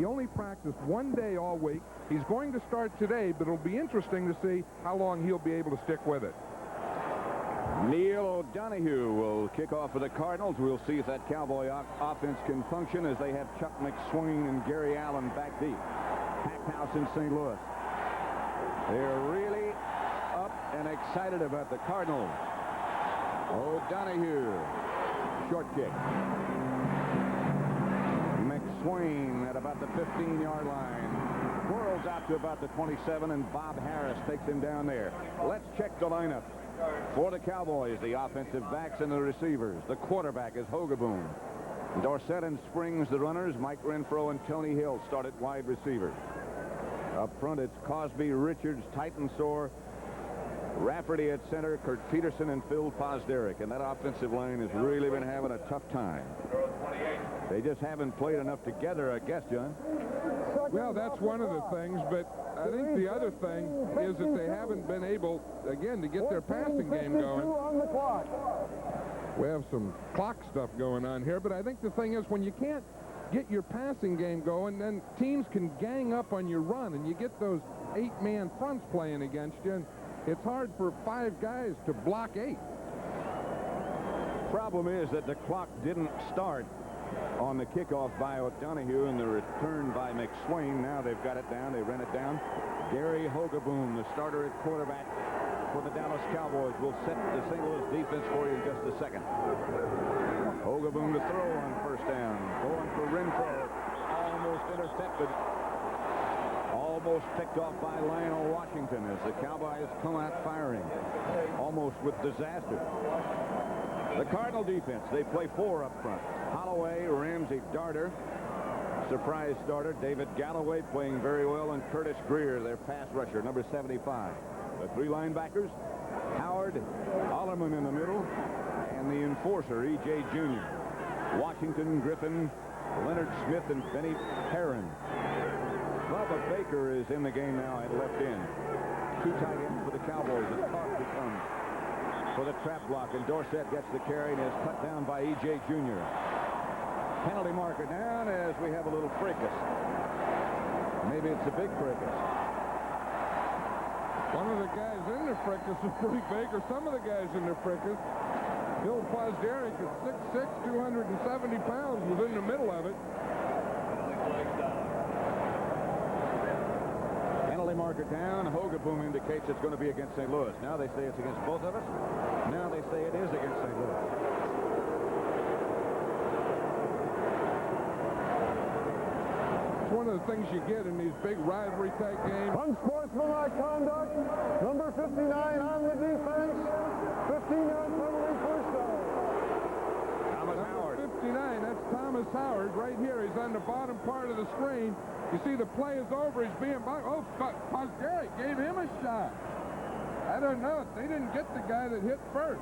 He only practiced 1 day all week. He's going to start today, but it'll be interesting to see how long he'll be able to stick with it. Neil Donahue will kick off for the Cardinals. We'll see if that Cowboy offense can function as they have Chuck McSwain and Gary Allen back deep. Packed house in St. Louis. They're really up and excited about the Cardinals. O'Donohue, short kick. McSwain at about the 15-yard line. Whirls out to about the 27, and Bob Harris takes him down there. Let's check the lineup. For the Cowboys, the offensive backs and the receivers. The quarterback is Hogeboom. Dorsett and Springs, the runners. Mike Renfro and Tony Hill start at wide receiver. Up front, it's Cosby, Richards, Titensor, Rafferty at center, Kurt Peterson, and Phil Pozderac. And that offensive line has really been having a tough time. They just haven't played enough together, I guess, John. Well, that's one of the things, but I think the other thing is that they haven't been able, again, to get their passing game going. We have some clock stuff going on here, but I think the thing is when you can't get your passing game going, then teams can gang up on your run, and you get those 8-man fronts playing against you, and it's hard for 5 guys to block 8. Problem is that the clock didn't start on the kickoff by O'Donohue and the return by McSwain. Now they've got it down. They ran it down. Gary Hogeboom, the starter at quarterback for the Dallas Cowboys, will set the St. Louis defense for you in just a second. Hogeboom to throw on first down. Going for Renfro. Almost intercepted. Almost picked off by Lionel Washington as the Cowboys come out firing. Almost with disaster. The Cardinal defense, they play 4 up front. Holloway, Ramsey, Darter. Surprise starter, David Galloway playing very well, and Curtis Greer, their pass rusher, number 75. The 3 linebackers, Howard, Ollerman in the middle, and the enforcer, E.J. Jr. Washington, Griffin, Leonard Smith, and Benny Perrin. Bubba Baker is in the game now at left end. 2 tight ends for the Cowboys as Cosby comes for the trap block, and Dorsett gets the carry and is cut down by E.J. Jr. Penalty marker down as we have a little fracas. Maybe it's a big fracas. One of the guys in the fracas is pretty big, or some of the guys in the fracas. Bill Pozderac at 6'6", 270 pounds, was in the middle of it. Penalty marker down. Hogeboom indicates it's going to be against St. Louis. Now they say it's against both of us. Now they say it is against St. Louis. It's one of the things you get in these big rivalry type games. Unsportsmanlike conduct. Number 59 on the defense. 15-yard penalty, first down. Thomas Howard. 59, that's Thomas Howard right here. He's on the bottom part of the screen. You see the play is over. He's being blocked. Oh, Pozderac gave him a shot. I don't know. They didn't get the guy that hit first.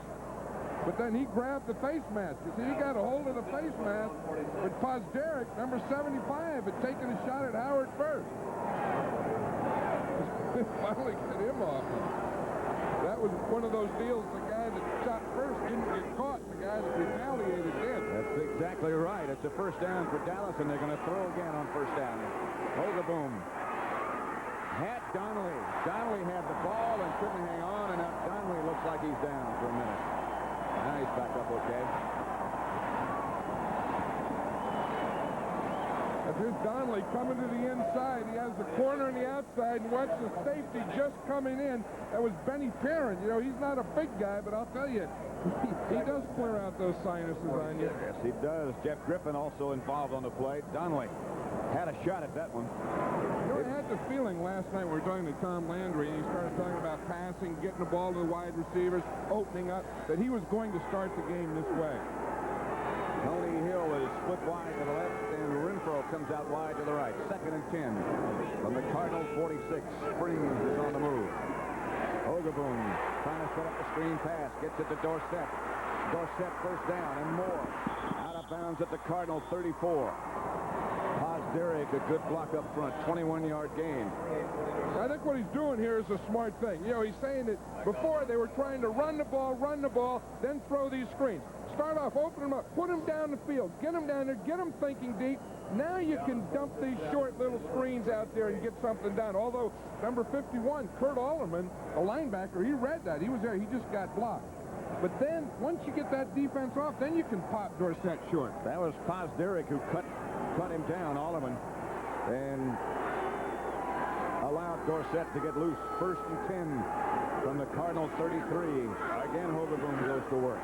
But then he grabbed the face mask. You see, he got a hold of the face mask. But Pozderac, number 75, had taken a shot at Howard first. Finally got him off. That was one of those deals. The guy that shot first didn't get caught. The guy that retaliated did. That's exactly right. It's a first down for Dallas, and they're going to throw again on first down. Hogeboom had Donnelly. Donnelly had the ball and couldn't hang on, and now Donnelly looks like he's down for a minute. Now he's back up okay. Here's Donnelly coming to the inside. He has the corner on the outside, and watch the safety just coming in. That was Benny Perrin. You know, he's not a big guy, but I'll tell you, he does clear out those sinuses on you. Yes, he does. Jeff Griffin also involved on the play. Donnelly had a shot at that one. You know, I had the feeling last night we were talking to Tom Landry, and he started talking about passing, getting the ball to the wide receivers, opening up, that he was going to start the game this way. Tony Hill is split wide to the left, and Renfro comes out wide to the right. 2nd and 10 from the Cardinals 46. Springs is on the move. Hogeboom trying to set up the screen pass. Gets it to Dorsett. Dorsett first down and more. Out of bounds at the Cardinal 34. Pozderac, a good block up front. 21-yard gain. I think what he's doing here is a smart thing. You know, he's saying that before they were trying to run the ball, then throw these screens. Start off, open them up, put them down the field, get them down there, get them thinking deep. Now you can dump these short screens out there and get something done. Although number 51, Kurt Alderman, a linebacker, he read that. He was there. He just got blocked. But then, once you get that defense off, then you can pop Dorsett short. That was Posderick who cut him down, Alderman, and allowed Dorsett to get loose. 1st and 10 from the Cardinal 33. Again, Hogeboom goes to work.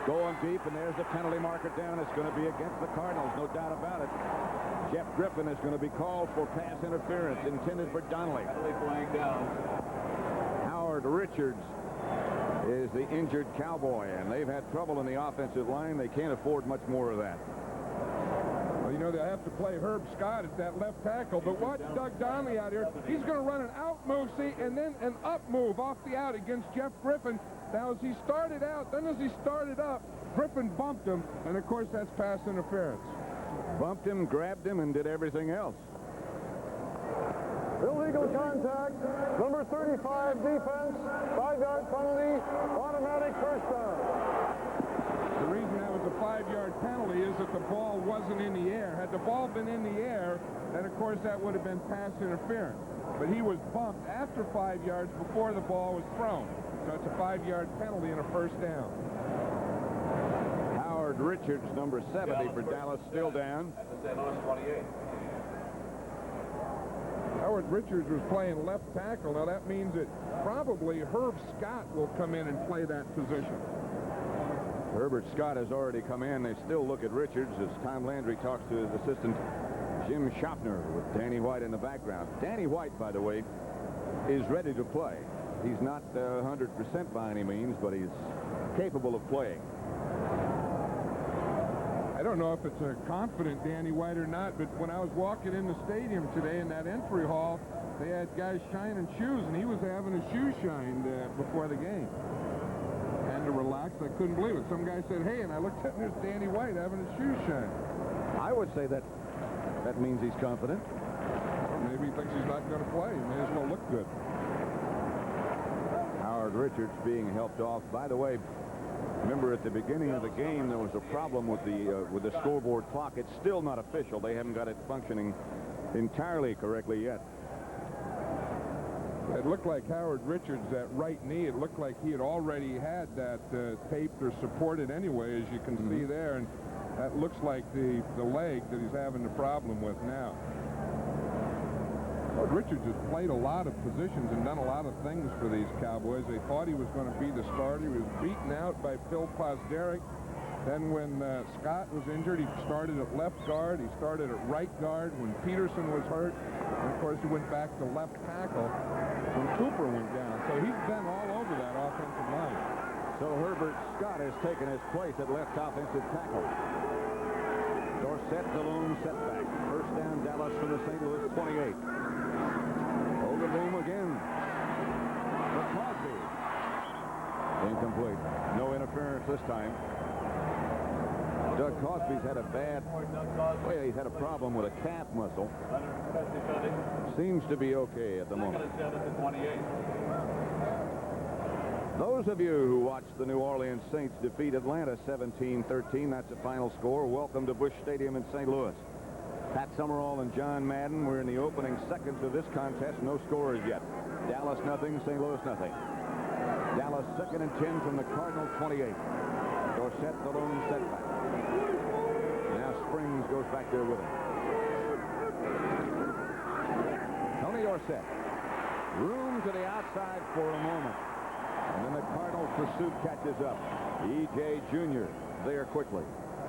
Going deep, and there's the penalty marker down. It's going to be against the Cardinals, no doubt about it. Jeff Griffin is going to be called for pass interference intended for Donnelly. Howard Richards is the injured Cowboy, and they've had trouble in the offensive line. They can't afford much more of that. Well, you know, they'll have to play Herb Scott at that left tackle, but watch Doug Donnelly out here. He's going to run an out move, see, and then an up move off the out against Jeff Griffin. Now, as he started out, then as he started up, Griffin bumped him, and of course, that's pass interference. Bumped him, grabbed him, and did everything else. Illegal contact, number 35 defense, 5-yard penalty, automatic first down. The reason that was a 5-yard penalty is that the ball wasn't in the air. Had the ball been in the air, then of course that would have been pass interference. But he was bumped after 5 yards before the ball was thrown. So it's a 5-yard penalty and a first down. Howard Richards, number 70 for Dallas, still down. Howard Richards was playing left tackle. Now that means that probably Herb Scott will come in and play that position. Herbert Scott has already come in. They still look at Richards as Tom Landry talks to his assistant Jim Schaffner with Danny White in the background. Danny White, by the way, is ready to play. He's not 100% by any means, but he's capable of playing. I don't know if it's a confident Danny White or not, but when I was walking in the stadium today in that entry hall, they had guys shining shoes, and he was having his shoes shined before the game. And to relax, I couldn't believe it. Some guy said, hey, and I looked at him, there's Danny White having his shoes shined. I would say that means he's confident. Well, maybe he thinks he's not going to play. He may as well look good. Howard Richards being helped off. By the way, remember at the beginning of the game there was a problem with the scoreboard clock. It's still not official. They haven't got it functioning entirely correctly yet. It looked like Howard Richards, that right knee, it looked like he had already had that taped or supported anyway, as you can see there, and that looks like the leg that he's having the problem with now. Howard Richards has played a lot of positions and done a lot of things for these Cowboys. They thought he was going to be the starter. He was beaten out by Phil Posderick. Then when Scott was injured, he started at left guard. He started at right guard when Peterson was hurt. And, of course, he went back to left tackle when Cooper went down. So he's been all over that offensive line. So Herbert Scott has taken his place at left offensive tackle. Dorsett, the lone setback. First down, Dallas from the St. Louis 28. Hogeboom again. For Crosby. Incomplete. No interference this time. Doug Crosby's had a he's had a problem with a calf muscle. Seems to be okay at the moment. Those of you who watched the New Orleans Saints defeat Atlanta 17-13, that's the final score. Welcome to Busch Stadium in St. Louis. Pat Summerall and John Madden were in the opening seconds of this contest. No scores yet. Dallas nothing, St. Louis nothing. Dallas 2nd and 10 from the Cardinal 28. Dorsett the lone setback. Now Springs goes back there with him. Tony Dorsett. Room to the outside for a moment. And then the Cardinals pursuit catches up. E.J. Jr. there quickly.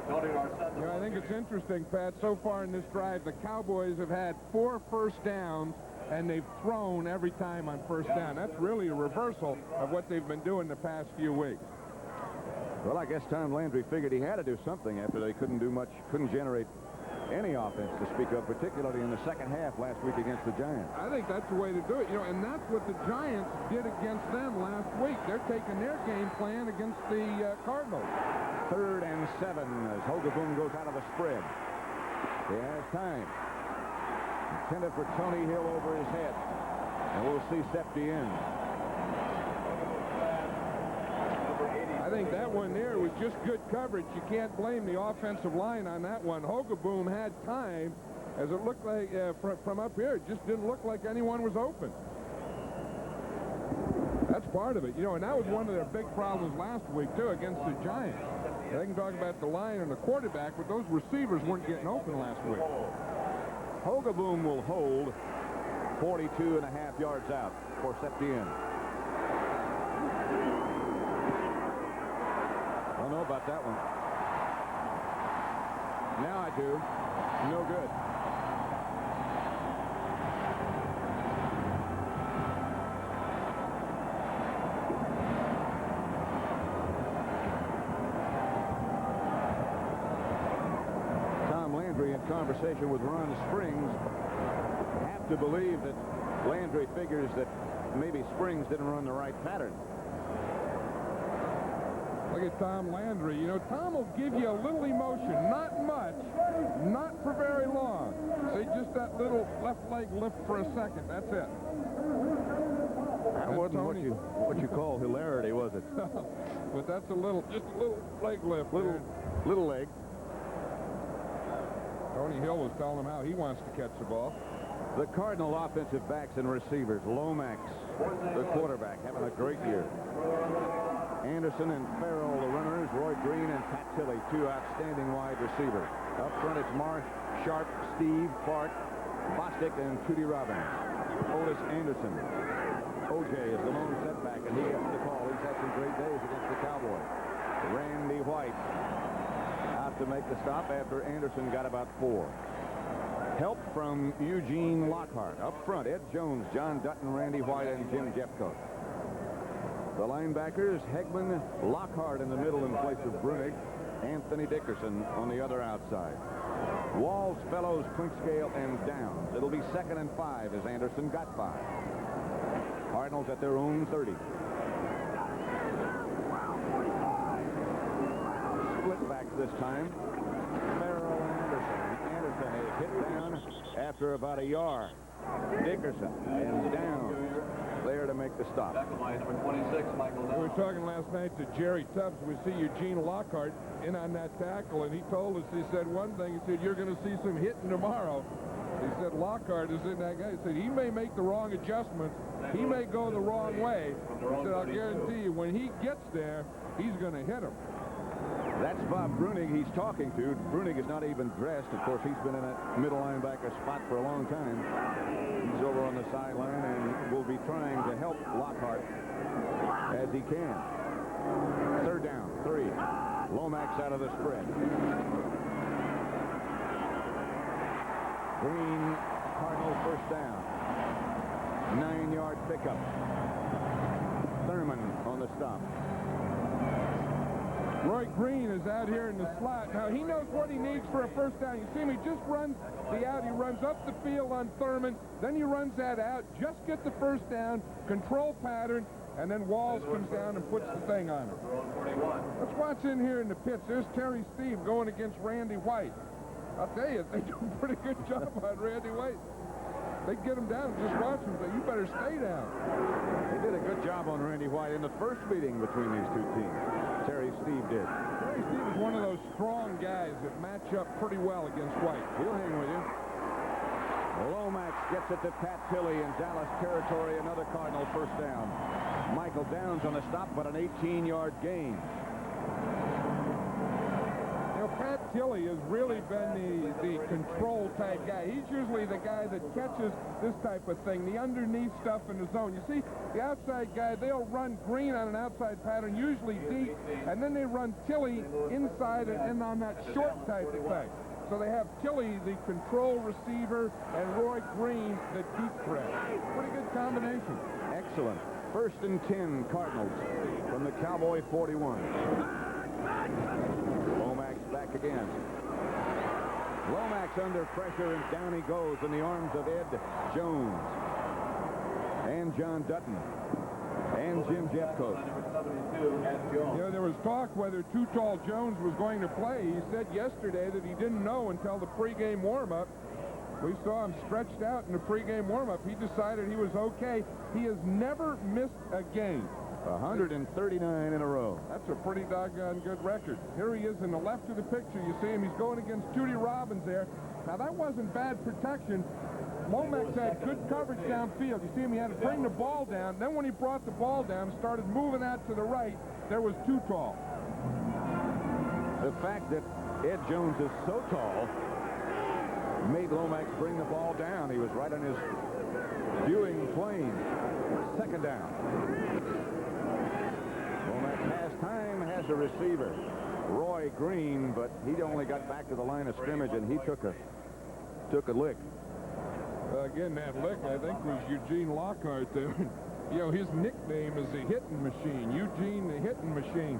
I think it's interesting, Pat, so far in this drive, the Cowboys have had 4 first downs, and they've thrown every time on first down. That's really a reversal of what they've been doing the past few weeks. Well, I guess Tom Landry figured he had to do something after they couldn't do much, couldn't generate any offense to speak of, particularly in the second half last week against the Giants. I think that's the way to do it, and that's what the Giants did against them last week. They're taking their game plan against the Cardinals. 3rd and 7 as Hogeboom goes out of the spread. He has time. Intended for Tony Hill over his head. And we'll see Septi in. I think that one there was just good coverage. You can't blame the offensive line on that one. Hogeboom had time, as it looked like from up here, it just didn't look like anyone was open. That's part of it, you know, and that was one of their big problems last week, too, against the Giants. They can talk about the line and the quarterback, but those receivers weren't getting open last week. Hogeboom will hold 42 and a half yards out for Septien. I don't know about that one. Now I do. No good. In conversation with Ron Springs, have to believe that Landry figures that maybe Springs didn't run the right pattern. Look at Tom Landry. You know, Tom will give you a little emotion, not much, not for very long. See, just that little left leg lift for a second. That's it. That wasn't what you call hilarity, was it? But that's just a little leg lift. Little leg. Tony Hill was telling him how he wants to catch the ball. The Cardinal offensive backs and receivers. Lomax, the quarterback, having a great year. Anderson and Farrell, the runners. Roy Green and Pat Tilley, two outstanding wide receivers. Up front, it's Marsh, Sharp, Steve, Clark, Bostic, and Tootie Robbins. Otis Anderson. O.J. is the lone setback, and he gets the call. He's had some great days against the Cowboys. Randy White out to make the stop after Anderson got about 4. Help from Eugene Lockhart. Up front, Ed Jones, John Dutton, Randy White, and Jim Jeffcoat. The linebackers, Hegman, Lockhart in the middle in place of Brunig, Anthony Dickerson on the other outside. Walls, Fellows, Clinkscale, and Downs. It'll be 2nd and 5 as Anderson got 5. Cardinals at their own 30. Split backs this time. Farrell and Anderson. Anderson is hit down after about a yard. Dickerson and down there to make the stop. Number 26, Michael. We were talking last night to Jerry Tubbs. We see Eugene Lockhart in on that tackle, and he told us, he said one thing. He said, you're going to see some hitting tomorrow. He said Lockhart is in that guy. He said he may make the wrong adjustments. He may go the wrong way. He said, I'll guarantee you, when he gets there, he's going to hit him. That's Bob Brunig he's talking to. Brunig is not even dressed. Of course, he's been in a middle linebacker spot for a long time. He's over on the sideline and will be trying to help Lockhart as he can. 3rd down, 3. Lomax out of the spread. Green, Cardinal 1st down. 9-yard pickup. Thurman on the stop. Roy Green is out here in the slot. Now, he knows what he needs for a 1st down. You see him, he just runs the out. He runs up the field on Thurman. Then he runs that out. Just get the 1st down, control pattern, and then Walls comes down and puts the thing on him. Let's watch in here in the pits. There's Terry Steve going against Randy White. I'll tell you, they do a pretty good job on Randy White. They get him down and just watch him say, you better stay down. They did a good job on Randy White in the first meeting between these two teams. Terry Steve did. Terry Steve is one of those strong guys that match up pretty well against White. He'll hang with you. Lomax gets it to Pat Tilley in Dallas territory. Another Cardinal 1st down. Michael Downs on the stop, but an 18-yard gain. Pat Tilley has really been the control type guy. He's usually the guy that catches this type of thing, the underneath stuff in the zone. You see, the outside guy, they'll run Green on an outside pattern, usually deep, and then they run Tilley inside and on that short type of thing. So they have Tilley, the control receiver, and Roy Green, the deep threat. Pretty good combination. Excellent. 1st and 10 Cardinals from the Cowboy 41. Lomax back again. Lomax under pressure, and down he goes in the arms of Ed Jones and John Dutton and Jim Jeffcoat. You know, there was talk whether Too Tall Jones was going to play. He said yesterday that he didn't know until the pregame warm-up. We saw him stretched out in the pregame warm-up. He decided he was okay. He has never missed a game. 139 in a row. That's a pretty doggone good record. Here he is in the left of the picture. You see him. He's going against Tootie Robbins there. Now, that wasn't bad protection. Lomax had good coverage downfield. You see him, he had to bring the ball down. Then when he brought the ball down, started moving out to the right, there was too tall. The fact that Ed Jones is so tall made Lomax bring the ball down. He was right on his viewing plane. Second down. Lomax has time, has a receiver. Roy Green, but he only got back to the line of scrimmage, and he took a lick. Again, that lick, I think, was Eugene Lockhart there. You know, his nickname is the hitting machine, Eugene the hitting machine.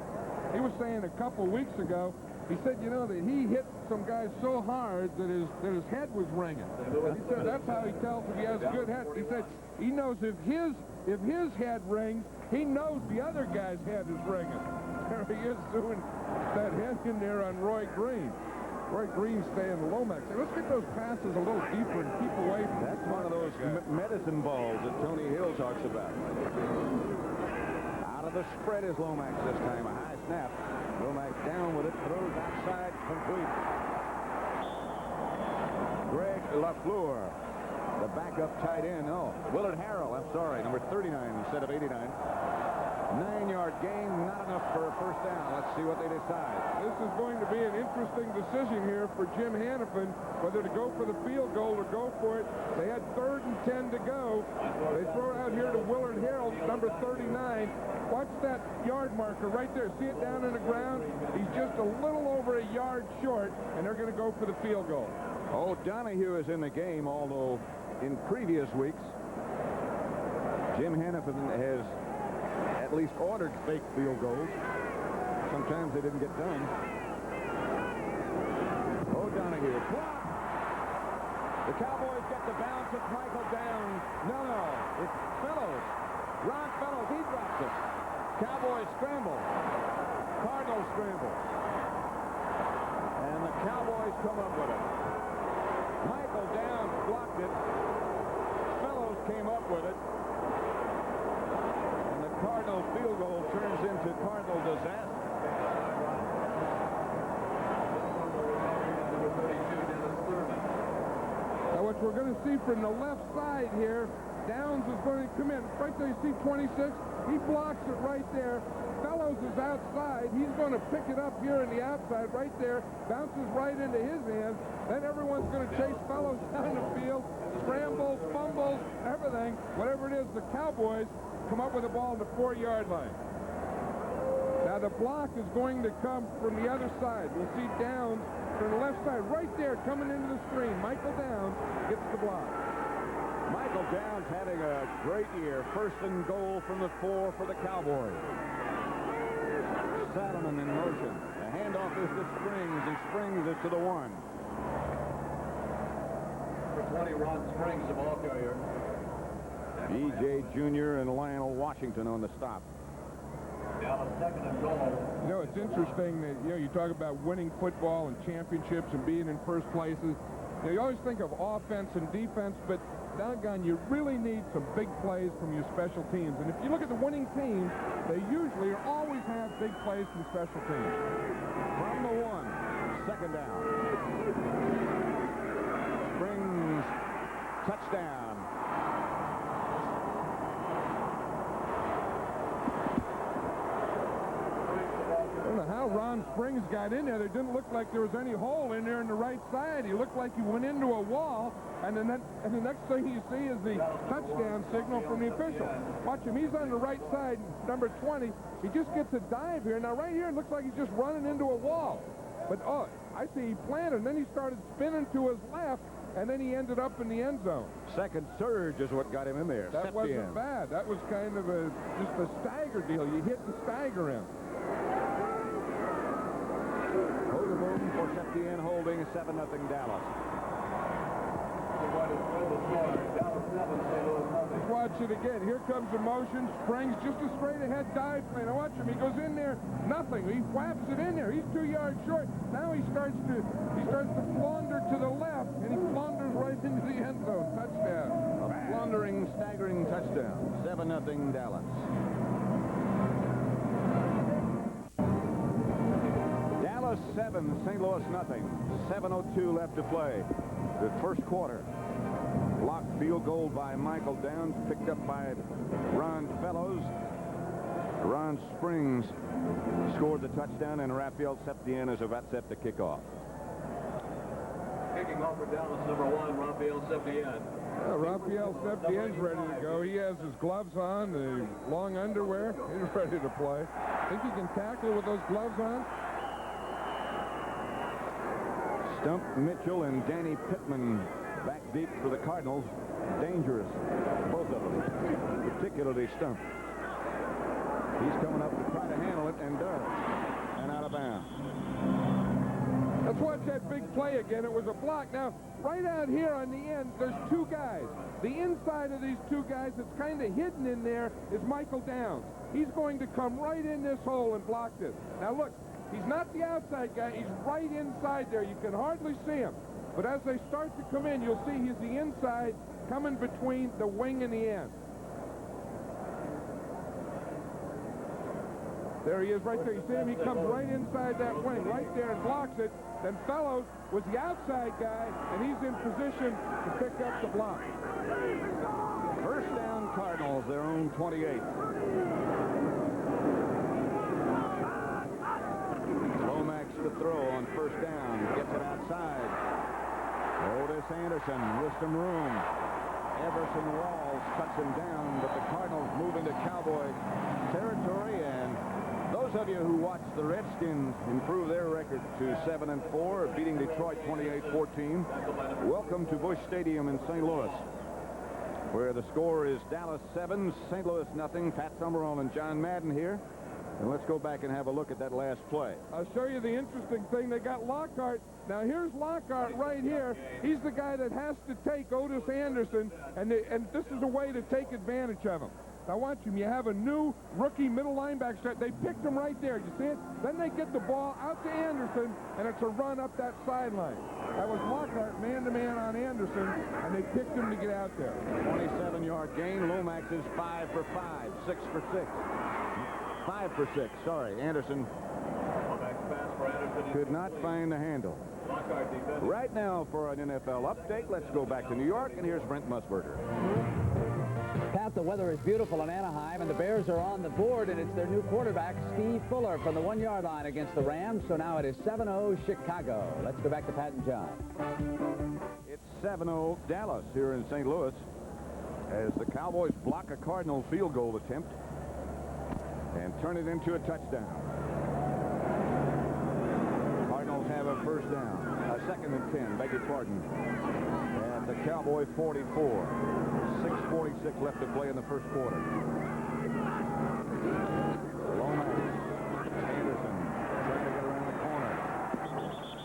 He was saying a couple weeks ago, he said, you know, that he hit some guy so hard that his head was ringing. He said that's how he tells if he has a good head. He said he knows if his head rings, he knows the other guy's head is ringing. There he is doing that head in there on Roy Green. Roy Green staying Lomax. Let's get those passes a little deeper and keep away from. That's one of those medicine balls that Tony Hill talks about. Out of the spread is Lomax this time. A high snap. Lomax down with it. Throws outside. Complete. Greg LaFleur, the backup tight end. Oh, Willard Harrell. I'm sorry. Number 39 instead of 89. 9-yard gain, not enough for a first down. Let's see what they decide. This is going to be an interesting decision here for Jim Hannafin, whether to go for the field goal or go for it. They had 3rd and 10 to go. They throw it out here to Willard Harrell, number 39. Watch that yard marker right there. See it down in the ground? He's just a little over a yard short, and they're going to go for the field goal. Oh, Donahue is in the game, although in previous weeks, Jim Hannafin has at least ordered fake field goals. Sometimes they didn't get done. Oh, Donahue. Block! The Cowboys get the bounce. It's Michael down. No. It's Fellows. Ron Fellows. He drops it. Cowboys scramble. Cardinals scramble. And the Cowboys come up with it. Michael down blocked it. Fellows came up with it. Cardinal field goal turns into Cardinal disaster. Now what we're going to see from the left side here, Downs is going to come in. Right there, you see 26. He blocks it right there. Fellows is outside. He's going to pick it up here in the outside right there. Bounces right into his hands. Then everyone's going to chase Fellows down the field. Scrambles, fumbles, everything. Whatever it is, the Cowboys come up with the ball on the 4-yard line. Now the block is going to come from the other side. We'll see Downs from the left side right there coming into the screen. Michael Downs gets the block. Michael Downs having a great year. 1st and goal from the 4 for the Cowboys. Salomon in motion. The handoff is to Springs. He springs it to the 1. For 20, Ron Springs, the ball carrier. E.J. Jr. and Lionel Washington on the stop. Down 2nd and goal. You know, it's interesting that, you know, you talk about winning football and championships and being in first places. You know, you always think of offense and defense, but doggone, you really need some big plays from your special teams. And if you look at the winning teams, they usually always have big plays from special teams. From the 1, 2nd down. Springs, touchdown. I don't know how Ron Springs got in there. There didn't look like there was any hole in there on the right side. He looked like he went into a wall, and the next thing you see is the touchdown signal from the official. Watch him. He's on the right side, number 20. He just gets a dive here. Now, right here, it looks like he's just running into a wall. But, oh, I see he planted, and then he started spinning to his left, and then he ended up in the end zone. Second surge is what got him in there. That wasn't bad. That was kind of just a stagger deal. You hit and stagger him. Hogeboom for Septien holding 7-0 Dallas. Watch it again. Here comes the motion. Springs just a straight ahead dive play. Now watch him. He goes in there. Nothing. He whaps it in there. He's 2 yards short. Now he starts to flounder to the left, and he flounders right into the end zone. Touchdown. A floundering, staggering touchdown. 7-0 Dallas. Dallas 7, St. Louis nothing. 7:02 left to play. the first quarter. Blocked field goal by Michael Downs, picked up by Ron Fellows. Ron Springs scored the touchdown, and Raphael Septien is about set to kick off. Kicking off for Dallas, number 1, Raphael Septien. Raphael Septien's ready to go. He has his gloves on, the long underwear. He's ready to play. Think he can tackle with those gloves on? Stump Mitchell and Danny Pittman back deep for the Cardinals. Dangerous, both of them, particularly Stump. He's coming up to try to handle it, and does. And out of bounds. Let's watch that big play again. It was a block. Now, right out here on the end, there's two guys. The inside of these two guys that's kind of hidden in there is Michael Downs. He's going to come right in this hole and block this. Now, look, he's not the outside guy. He's right inside there. You can hardly see him. But as they start to come in, you'll see he's the inside coming between the wing and the end. There he is right there. You see him? He comes right inside that wing, right there, and blocks it. Then Fellows was the outside guy, and he's in position to pick up the block. First down, Cardinals, their own 28. Lomax to throw on first down. Gets it outside. Otis Anderson with some room. Everson Walls cuts him down, but the Cardinals move into Cowboy territory, and those of you who watched the Redskins improve their record to 7-4, beating Detroit 28-14, welcome to Busch Stadium in St. Louis, where the score is Dallas 7, St. Louis nothing. Pat Summerall and John Madden here. And let's go back and have a look at that last play. I'll show you the interesting thing. They got Lockhart. Now, here's Lockhart right here. He's the guy that has to take Otis Anderson, and this is a way to take advantage of him. Now, watch him. You have a new rookie middle linebacker. They picked him right there. You see it? Then they get the ball out to Anderson, and it's a run up that sideline. That was Lockhart man-to-man on Anderson, and they picked him to get out there. 27-yard gain. Lomax is 5 for 5, 6 for 6. 5 for 6, sorry. Anderson could not find the handle. Right now for an NFL update, let's go back to New York, and here's Brent Musburger. Pat, the weather is beautiful in Anaheim, and the Bears are on the board, and it's their new quarterback, Steve Fuller, from the 1-yard line against the Rams. So now it is 7-0 Chicago. Let's go back to Pat and John. It's 7-0 Dallas here in St. Louis as the Cowboys block a Cardinal field goal attempt and turn it into a touchdown. Cardinals have a first down, a 2nd and 10, beg your pardon, at the Cowboy 44. 6:46 left to play in the first quarter. Lomax, Anderson trying to get around the corner.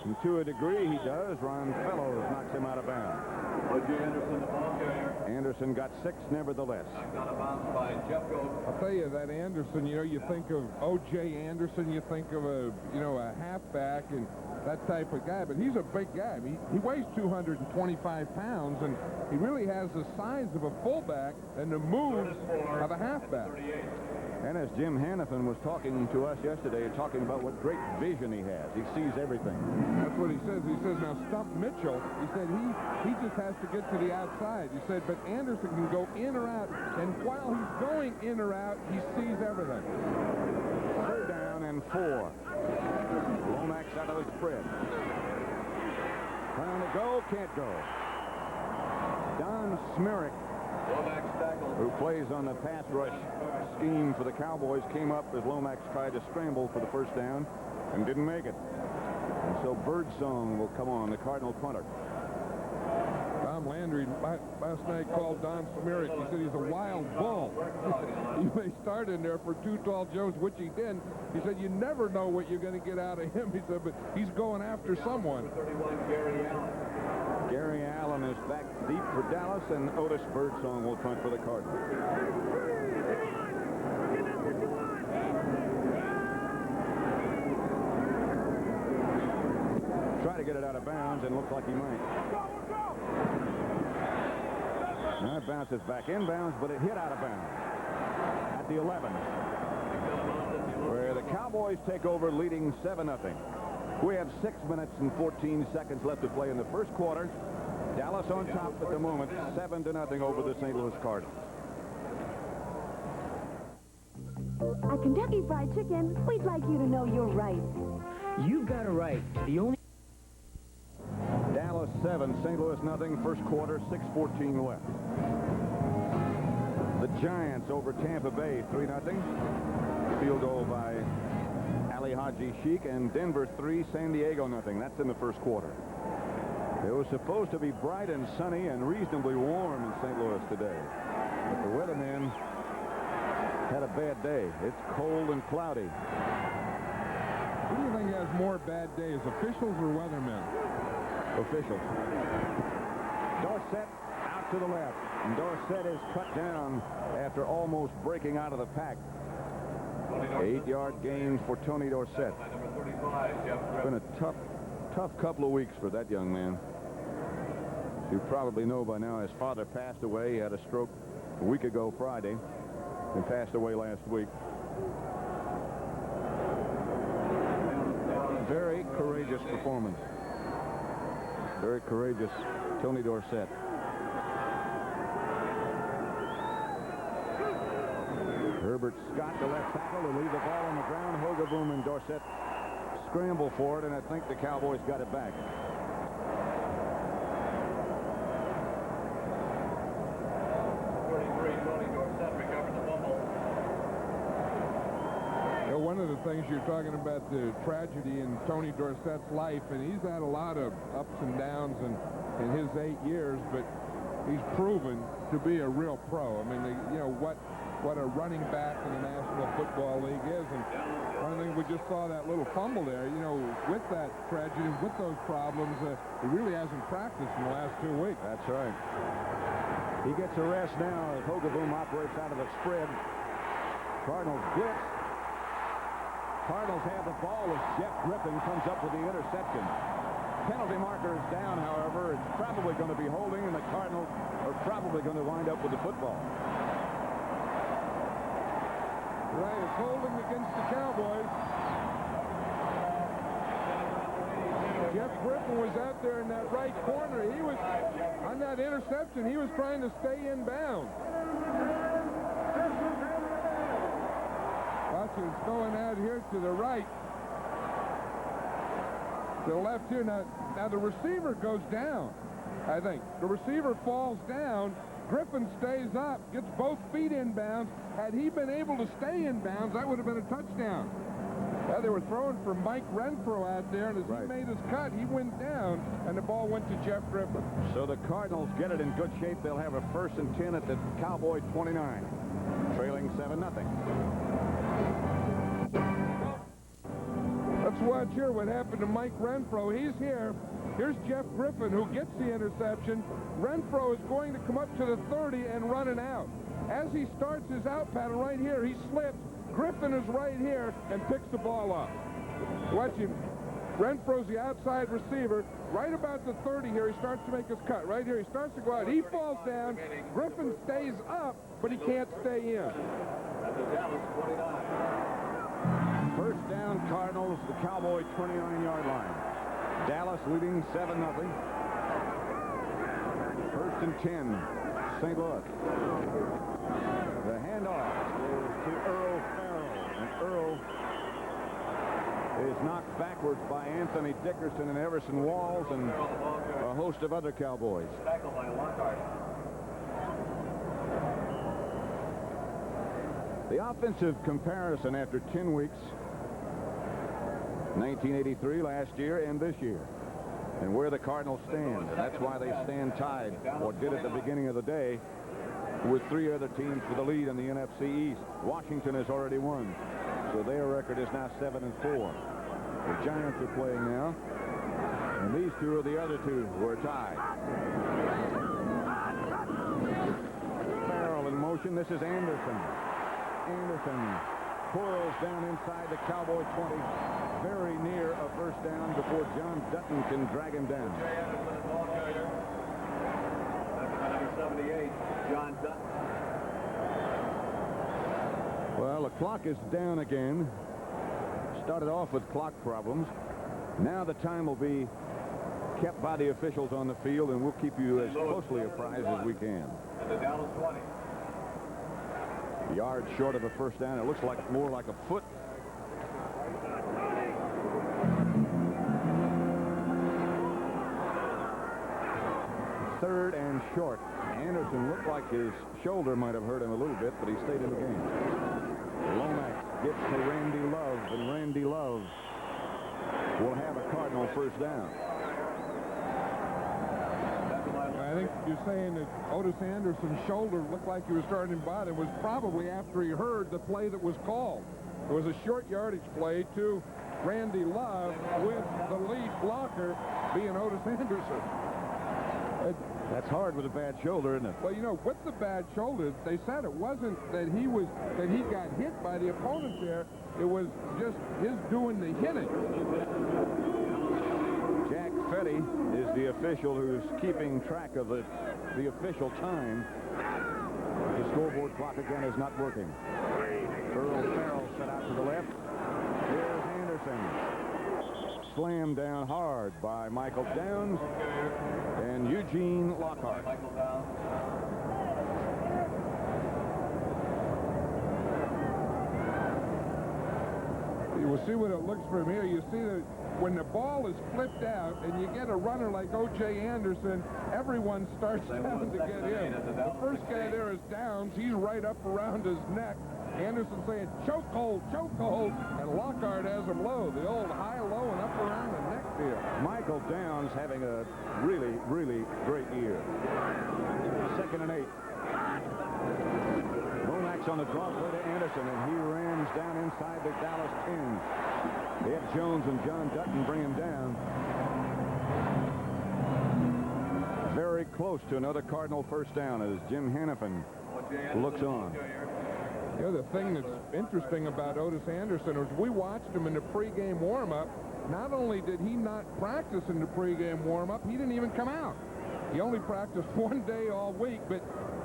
And to a degree he does. Ron Fellows knocks him out of bounds. Anderson, the ball carrier. Anderson got 6 nevertheless. Got a bounce by Jeff Goat. I'll tell you, that Anderson, you know, you think of O.J. Anderson, you think of a halfback and that type of guy, but he's a big guy. I mean, he weighs 225 pounds, and he really has the size of a fullback and the moves of a halfback. And as Jim Hannafin was talking to us yesterday, talking about what great vision he has. He sees everything. That's what he says. He says, now, Stump Mitchell, he said he just has to get to the outside. He said, but Anderson can go in or out, and while he's going in or out, he sees everything. 3rd down and 4. Lomax out of the spread. Trying to go, can't go. Don Smerrick, who plays on the pass rush scheme for the Cowboys, came up as Lomax tried to scramble for the first down and didn't make it. And so Birdsong will come on, the Cardinal punter. Tom Landry last night called Don Smerrick. He said he's a wild bull. You may start in there for Too Tall Jones, which he did. He said you never know what you're going to get out of him. He said, but he's going after someone. Gary Allen is back deep for Dallas, and Otis Birdsong will punt for the Cardinals. Try to get it out of bounds, and looks like he might. Now it bounces back inbounds, but it hit out of bounds at the 11, where the Cowboys take over, leading 7-0. We have 6 minutes and 14 seconds left to play in the first quarter. Dallas on top at the moment, 7-0 over the St. Louis Cardinals. At Kentucky Fried Chicken, we'd like you to know you're right. You've got it right. The only... Dallas 7, St. Louis nothing. First quarter, 6:14 left. The Giants over Tampa Bay, 3-0. Field goal by Ali Haji Sheik, and Denver 3, San Diego nothing. That's in the first quarter. It was supposed to be bright and sunny and reasonably warm in St. Louis today. But the weatherman had a bad day. It's cold and cloudy. Who do you think has more bad days, officials or weathermen? Officials. Dorsett out to the left. And Dorsett is cut down after almost breaking out of the pack. 8-yard gain for Tony Dorsett. It's been a tough couple of weeks for that young man. You probably know by now his father passed away. He had a stroke a week ago Friday and passed away last week. Very courageous performance. Very courageous Tony Dorsett. Herbert Scott, the left tackle, to leave the ball on the ground. Hogeboom and Dorsett scramble for it, and I think the Cowboys got it back. One of the things you're talking about, the tragedy in Tony Dorsett's life, and he's had a lot of ups and downs in his 8 years, but he's proven to be a real pro. I mean, you know, what a running back in the National Football League is. And one of the things we just saw, that little fumble there, you know, with that tragedy, with those problems, he really hasn't practiced in the last 2 weeks. That's right. He gets a rest now as Hogeboom operates out of the spread. Cardinals blitz. Cardinals have the ball as Jeff Griffin comes up with the interception. Penalty marker is down, however. It's probably going to be holding, and the Cardinals are probably going to wind up with the football. Right, it's holding against the Cowboys. Jeff Griffin was out there in that right corner. He was, on that interception, he was trying to stay in bounds. It's going out here to the right. To the left here. Now the receiver goes down, I think. The receiver falls down. Griffin stays up, gets both feet in bounds. Had he been able to stay in bounds, that would have been a touchdown. Well, they were throwing for Mike Renfro out there, and as he made his cut, he went down, and the ball went to Jeff Griffin. So the Cardinals get it in good shape. They'll have a 1st and 10 at the Cowboy 29, trailing 7-0. Let's watch here what happened to Mike Renfro. He's here. Here's Jeff Griffin, who gets the interception. Renfro is going to come up to the 30 and run it out. As he starts his out pattern right here, he slips. Griffin is right here and picks the ball up. Watch him. Renfro's the outside receiver. Right about the 30 here, he starts to make his cut. Right here, he starts to go out. He falls down. Griffin stays up, but he can't stay in. First down, Cardinals, the Cowboy 29-yard line. Dallas leading 7-0. 1st and 10, St. Louis. The handoff is to Earl Farrell, and Earl is knocked backwards by Anthony Dickerson and Everson Walls and a host of other Cowboys. Tackled by Lockhart. The offensive comparison after 10 weeks, 1983 last year and this year, and where the Cardinals stand. And that's why they stand tied, or did at the beginning of the day, with 3 other teams for the lead in the NFC East. Washington has already won, so their record is now 7-4. The Giants are playing now, and these two are the other two who are tied. Farrell in motion. This is Anderson. Anderson coils down inside the Cowboy 20, very near a first down before John Dutton can drag him down. Number 78, John Dutton. Well, the clock is down again. Started off with clock problems. Now the time will be kept by the officials on the field, and we'll keep you as closely apprised as we can. And the Dallas 20. Yard short of a first down. It looks like more like a foot. Third and short. Anderson looked like his shoulder might have hurt him a little bit, but he stayed in the game. Lomax gets to Randy Love, and Randy Love will have a Cardinal first down. I think you're saying that Otis Anderson's shoulder looked like he was starting to bottom was probably after he heard the play that was called. It was a short yardage play to Randy Love with the lead blocker being Otis Anderson. That's hard with a bad shoulder, isn't it? Well, you know, with the bad shoulder, they said it wasn't that he got hit by the opponent there. It was just his doing the hitting. Jack Fetty is the official who's keeping track of the official time. The scoreboard clock again is not working. Earl Farrell set out to the left. Here's Anderson. Slammed down hard by Michael Downs and Eugene Lockhart. You will see what it looks from here. You see that when the ball is flipped out and you get a runner like O.J. Anderson, everyone starts down to get in. The first guy there is Downs. He's right up around his neck. Anderson saying, chokehold, chokehold, and Lockhart has him low. The old high-low and up around the neck deal. Michael Downs having a really, really great year. 2nd and 8. Lomax on the draw play to Anderson, and he rams down inside the Dallas 10. Ed Jones and John Dutton bring him down. Very close to another Cardinal first down as Jim Hannafin looks on. You know, the thing that's interesting about Otis Anderson is we watched him in the pregame warm-up. Not only did he not practice in the pregame warm-up, he didn't even come out. He only practiced one day all week, but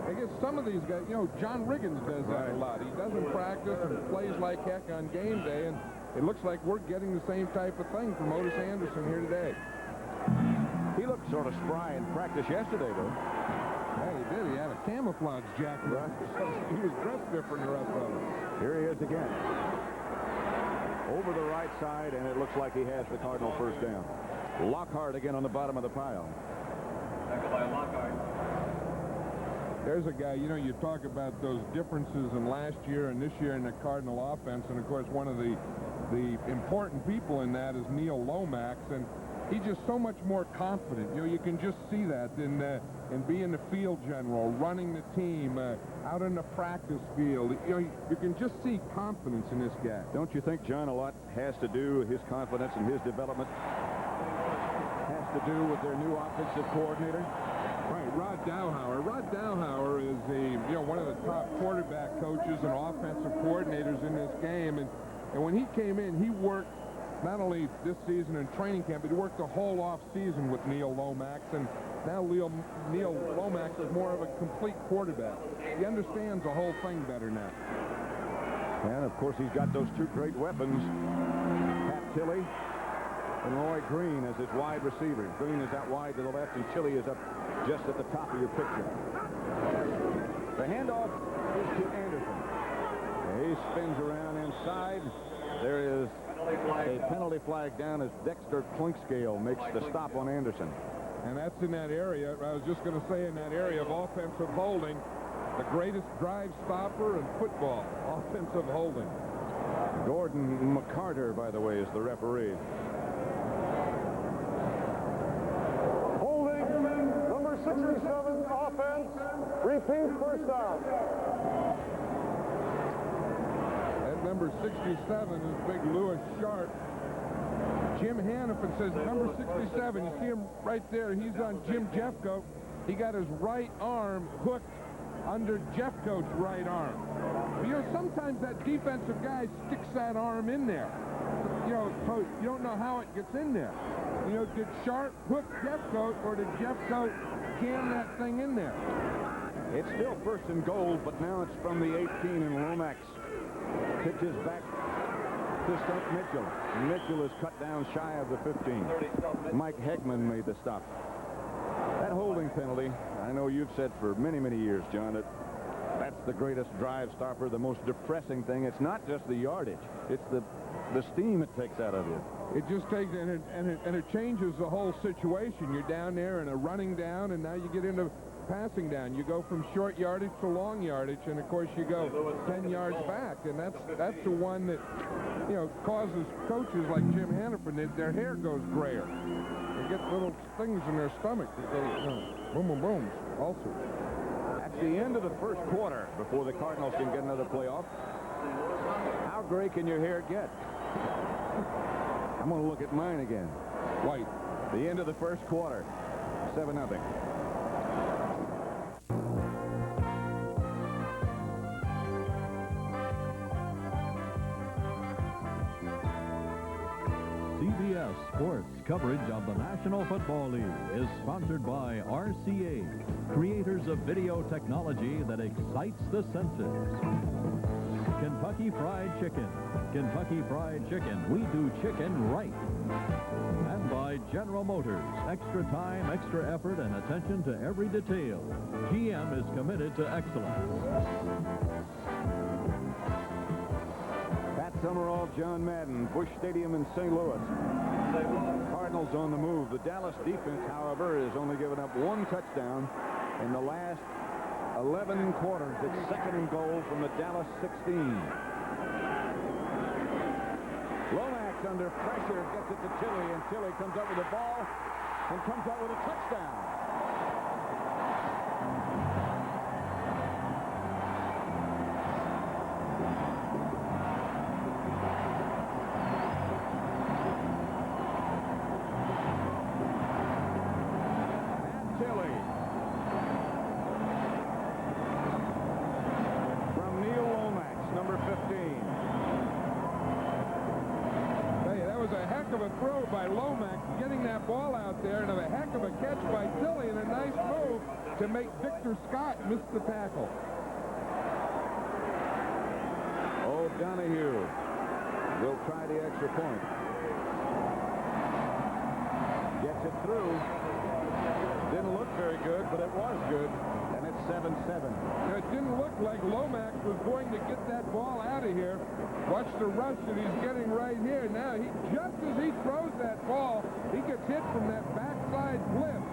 I guess some of these guys, you know, John Riggins does that a lot. He doesn't practice and plays like heck on game day, and it looks like we're getting the same type of thing from Otis Anderson here today. He looked sort of spry in practice yesterday, though. Yeah, he did. He had a camouflage jacket on. He was dressed different than the rest of them. Here he is again. Over the right side, and it looks like he has the Cardinal first down. Lockhart again on the bottom of the pile. By Lockhart. There's a guy, you know, you talk about those differences in last year and this year in the Cardinal offense, and of course one of the important people in that is Neil Lomax, and he's just so much more confident. You know, you can just see that in being the field general, running the team, out in the practice field. You know, you can just see confidence in this guy. Don't you think, John, a lot has to do with his confidence and his development? Has to do with their new offensive coordinator? Right, Rod Dowhower. Rod Dowhower is one of the top quarterback coaches and offensive coordinators in this game, and when he came in, he worked not only this season in training camp, but he worked the whole off season with Neil Lomax, and now Neil Lomax is more of a complete quarterback. He understands the whole thing better now. And of course he's got those two great weapons, Pat Tilley and Roy Green as his wide receivers. Green is out wide to the left, and Tilley is up just at the top of your picture. The handoff is to Anderson. He spins around inside. There is a penalty flag down as Dexter Clinkscale makes the stop on Anderson. And that's in that area. I was just going to say, in that area of offensive holding, the greatest drive stopper in football, offensive holding. Gordon McCarter, by the way, is the referee. Holding, number 67, offense. Repeat, first down. At number 67 is big Lewis Sharp. Jim Hannafin says number 67. You see him right there. He's on Jim Jeffcoat. He got his right arm hooked under Jeffcoat's right arm. But, you know, sometimes that defensive guy sticks that arm in there. You know, so you don't know how it gets in there. You know, did Sharp hook Jeffcoat, or did Jeffcoat jam that thing in there? It's still first and goal, but now it's from the 18, and Lomax pitches back to stump Mitchell. Mitchell is cut down shy of the 15. Mike Hegman made the stop. That holding penalty, I know you've said for many, many years, John, that that's the greatest drive stopper, the most depressing thing. It's not just the yardage. It's the steam it takes out of you. It just takes, and it changes the whole situation. You're down there in a running down, and now you get into passing down. You go from short yardage to long yardage, and of course you go 10 yards back, and that's the one that, you know, causes coaches like Jim Hannaford, their hair goes grayer. They get little things in their stomach that go, you know, boom, boom, boom, ulcers. That's the end of the first quarter before the Cardinals can get another playoff. How gray can your hair get? I'm going to look at mine again. White. The end of the first quarter. 7-0. CBS Sports coverage of the National Football League is sponsored by RCA, creators of video technology that excites the senses. Kentucky Fried Chicken. Kentucky Fried Chicken. We do chicken right. And by General Motors. Extra time, extra effort, and attention to every detail. GM is committed to excellence. Pat Summerall, John Madden, Busch Stadium in St. Louis. Cardinals on the move. The Dallas defense, however, has only given up one touchdown in the last 11 quarters. It's second and goal from the Dallas 16. Lomax under pressure gets it to Tilley, and Tilley comes up with the ball and comes up with a touchdown. And Tilley from Neil Lomax, number 15. A heck of a throw by Lomax, getting that ball out there, and a heck of a catch by Tilley, and a nice move to make Victor Scott miss the tackle. O'Donohue will try the extra point. Gets it through. Didn't look very good, but it was good. And it's 7-7. It didn't look like Lomax was going to get that ball out of here. Watch the rush that he's getting right here. Now, just as he throws that ball, he gets hit from that backside blitz.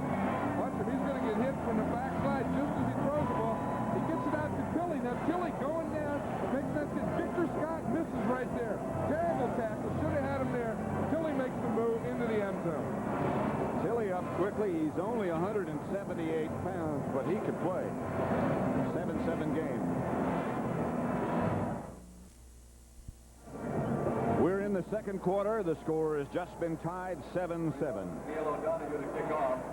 Watch him. He's going to get hit from the backside just as he throws the ball. He gets it out to Tilley. Now, Tilley going down, makes that hit. Victor Scott misses right there. Terrible tackle. Should have had him there. Tilley makes the move into the end zone. Tilley up quickly. He's only 178 pounds, but he could play. 7-7 game. We're in the second quarter. The score has just been tied 7-7.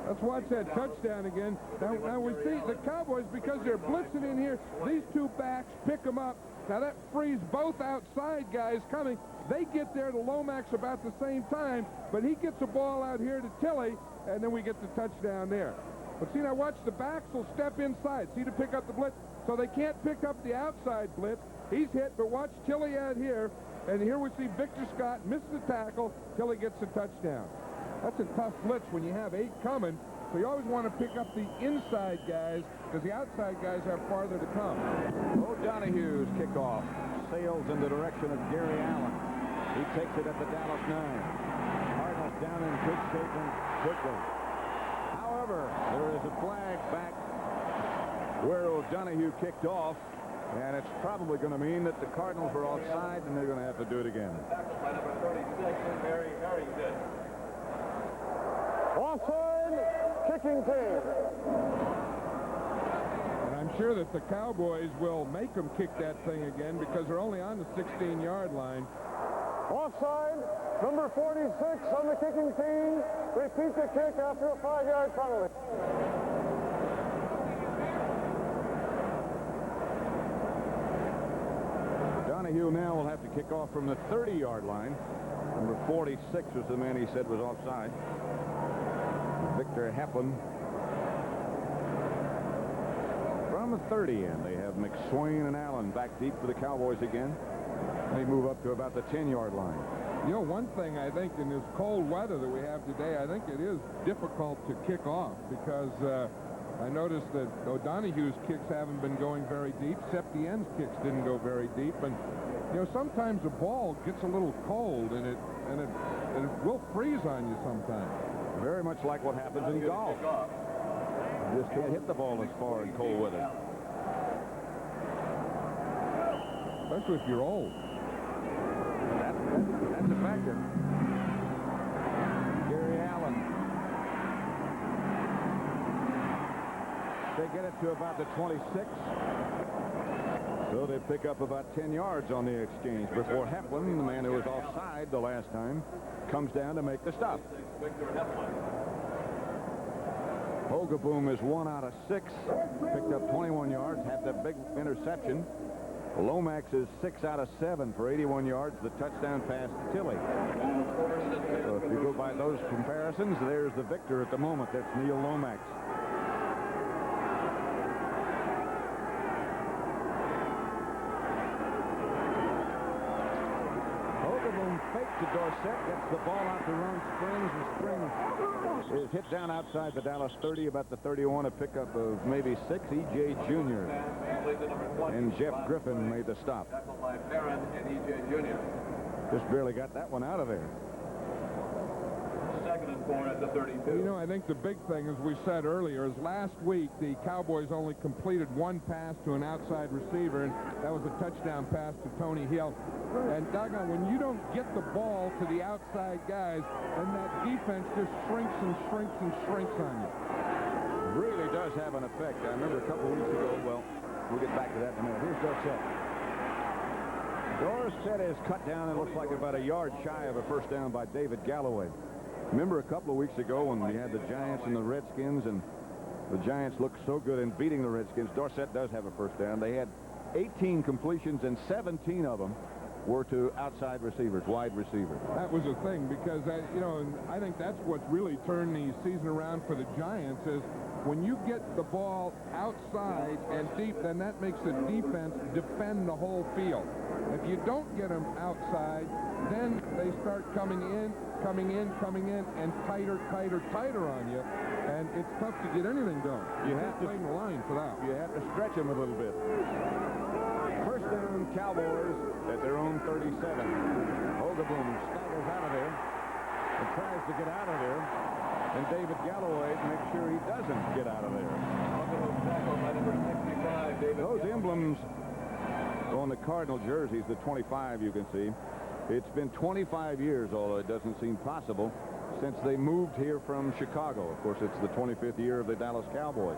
Let's watch that touchdown again. Now we see the Cowboys, because they're blitzing in here, these two backs pick them up. Now that frees both outside guys coming. They get there to Lomax about the same time, but he gets the ball out here to Tilley, and then we get the touchdown there. But see, now watch, the backs will step inside. See, to pick up the blitz. So they can't pick up the outside blitz. He's hit, but watch Tilley out here. And here we see Victor Scott miss the tackle. Tilley gets the touchdown. That's a tough blitz when you have 8 coming. So you always want to pick up the inside guys, because the outside guys have farther to come. O'Donohue's kickoff sails in the direction of Gary Allen. He takes it at the Dallas 9. Cardinals down in good shape and quickly. However, there is a flag back where O'Donohue kicked off, and it's probably going to mean that the Cardinals are offside, and they're going to have to do it again. By number 36, very, very good. Offside, kicking team. And I'm sure that the Cowboys will make them kick that thing again, because they're only on the 16-yard line. Offside, number 46 on the kicking team. Repeat the kick after a 5-yard penalty. Donahue now will have to kick off from the 30-yard line. Number 46 was the man he said was offside. Victor Heppen. From the 30, and they have McSwain and Allen back deep for the Cowboys again. They move up to about the 10-yard line. You know, one thing I think in this cold weather that we have today, I think it is difficult to kick off because I noticed that O'Donoghue's kicks haven't been going very deep. Septienne's kicks didn't go very deep. And, you know, sometimes a ball gets a little cold and it will freeze on you sometimes. Very much like what happens in golf. You just can't hit the ball as far in cold weather. Especially if you're old. That's a factor. Gary Allen. They get it to about the 26. So they pick up about 10 yards on the exchange before Heflin, the man who was offside the last time, comes down to make the stop. Hogeboom is 1 out of 6. Picked up 21 yards, had that big interception. Lomax is 6 out of 7 for 81 yards, the touchdown pass to Tilley. So if you go by those comparisons, there's the victor at the moment. That's Neil Lomax. Hogeboom fake to Dorsett, gets the ball out to run Springs, and Springs is hit down outside the Dallas 30, about the 31, a pickup of maybe 6. E.J. Jr. and Jeff Griffin made the stop. Just barely got that one out of there. 2nd and 4 at the 32. You know, I think the big thing, as we said earlier, is last week the Cowboys only completed one pass to an outside receiver, and that was a touchdown pass to Tony Hill. And doggone, when you don't get the ball to the outside guys, and that defense just shrinks and shrinks and shrinks on you. Really does have an effect. I remember a couple of weeks ago, well, we'll get back to that in a minute. Here's Dorsett. Dorsett is cut down and looks like about a yard shy of a first down by David Galloway. Remember a couple of weeks ago when we had the Giants and the Redskins, and the Giants looked so good in beating the Redskins. Dorsett does have a first down. They had 18 completions, and 17 of them were to outside receivers, wide receivers. That was a thing because, you know, and I think that's what's really turned the season around for the Giants is when you get the ball outside and deep, then that makes the defense defend the whole field. If you don't get them outside, then they start coming in, and tighter on you, and it's tough to get anything done. You have to play the line for that. You have to stretch them a little bit. First down, Cowboys at their own 37. Hogeboom staggers out of there and tries to get out of there, and David Galloway makes sure he doesn't get out of there. Those emblems on the Cardinal jerseys, the 25 you can see, it's been 25 years, although it doesn't seem possible, since they moved here from Chicago. Of course, it's the 25th year of the Dallas Cowboys.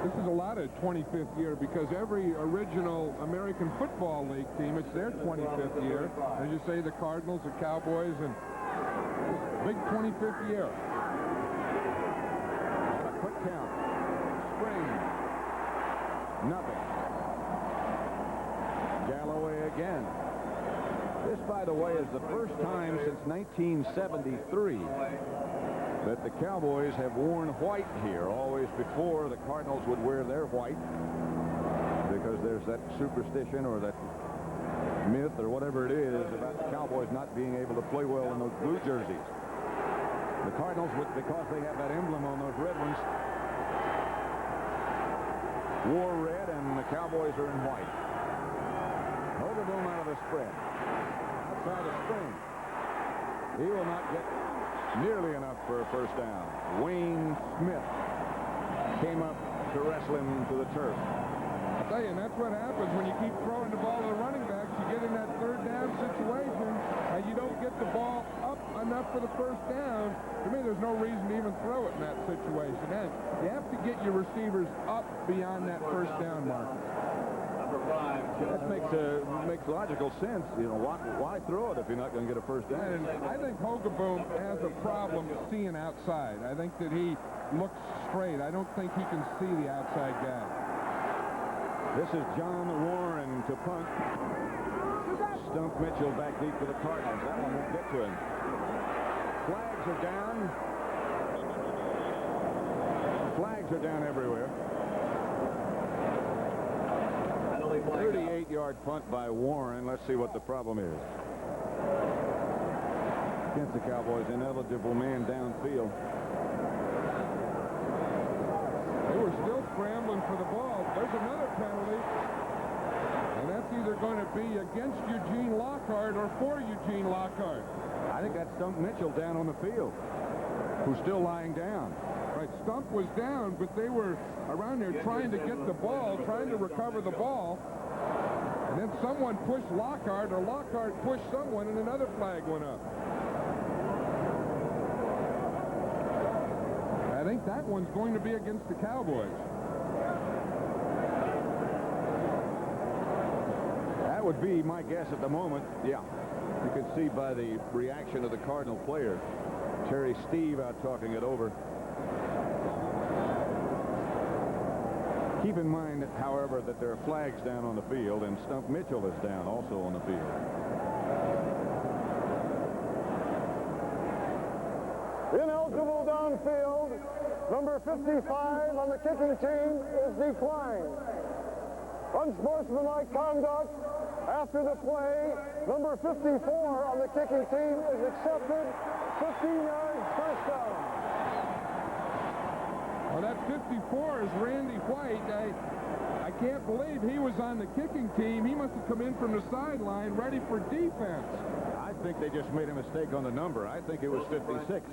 This is a lot of 25th year because every original American Football League team, it's their 25th year. As you say, the Cardinals, the Cowboys, and big 25th year. A quick count. Spring. Nothing. Galloway again. This, by the way, is the first time since 1973 that the Cowboys have worn white here. Always before, the Cardinals would wear their white because there's that superstition or that myth or whatever it is about the Cowboys not being able to play well in those blue jerseys. The Cardinals, because they have that emblem on those red ones, wore red, and the Cowboys are in white. Hogeboom out of the spread. Outside the Spring. He will not get nearly enough for a first down. Wayne Smith came up to wrestle him to the turf. I tell you, and that's what happens when you keep throwing the ball to the running backs. You get in that third down situation, and you don't get the ball up enough for the first down. To me, there's no reason to even throw it in that situation. And you have to get your receivers up beyond that first down marker. That makes logical sense. You know, why throw it if you're not going to get a first down? And I think Hogeboom has a problem seeing outside. I think that he looks straight. I don't think he can see the outside guy. This is John Warren to punt. Stump Mitchell back deep for the Cardinals. That one won't get to him. Flags are down. Flags are down everywhere. 38 8-yard punt by Warren. Let's see what the problem is. Against the Cowboys, ineligible man downfield. They were still scrambling for the ball. There's another penalty. And that's either going to be against Eugene Lockhart or for Eugene Lockhart. I think that's Stump Mitchell down on the field, who's still lying down. Right, Stump was down, but they were around there trying to get the ball, trying to recover the ball. And then someone pushed Lockhart, or Lockhart pushed someone, and another flag went up. I think that one's going to be against the Cowboys. That would be my guess at the moment. Yeah. You can see by the reaction of the Cardinal players. Terry Steve out talking it over. Keep in mind, however, that there are flags down on the field, and Stump Mitchell is down also on the field. Ineligible downfield. Number 55 on the kicking team is declined. Unsportsmanlike conduct after the play. Number 54 on the kicking team is accepted. 15 yards, first down. Well, that 54 is Randy White. I can't believe he was on the kicking team. He must have come in from the sideline ready for defense. I think they just made a mistake on the number. I think it was 56.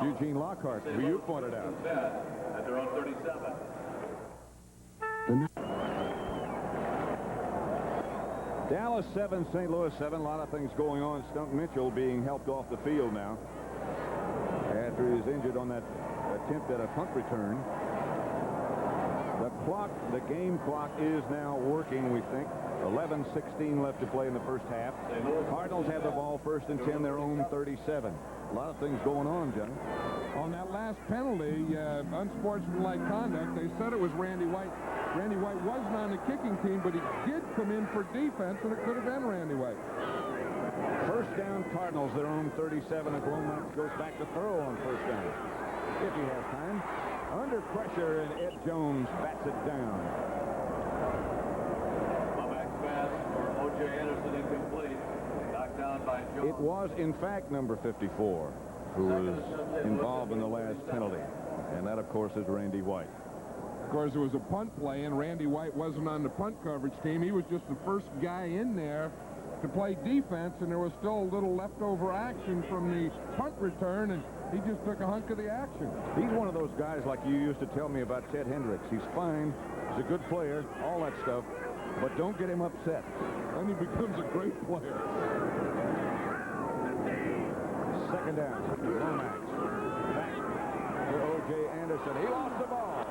Eugene Lockhart, who you pointed out. At their own 37. Dallas 7, St. Louis 7. A lot of things going on. Stump Mitchell being helped off the field now after he was injured on that attempt at a punt return. The game clock is now working, we think. 11:16 left to play in the first half. Cardinals have the ball, 1st and 10, their own 37. A lot of things going on, Johnny. On that last penalty, unsportsmanlike conduct, they said it was Randy White. Randy White wasn't on the kicking team, but he did come in for defense, and it could have been Randy White. 1st down, Cardinals, their own 37, and Lomax goes back to throw on 1st down, if he has time. Under pressure, and Ed Jones bats it down. Lomax pass for O.J. Anderson incomplete. Knocked down by Jones. It was, in fact, number 54 who was involved in the last penalty, and that, of course, is Randy White. Of course, it was a punt play, and Randy White wasn't on the punt coverage team. He was just the first guy in there to play defense, and there was still a little leftover action from the punt return, and he just took a hunk of the action. He's one of those guys like you used to tell me about Ted Hendricks. He's fine, he's a good player, all that stuff, but don't get him upset. Then he becomes a great player. 2nd down, Lomax back to O.J. Anderson. He lost the ball.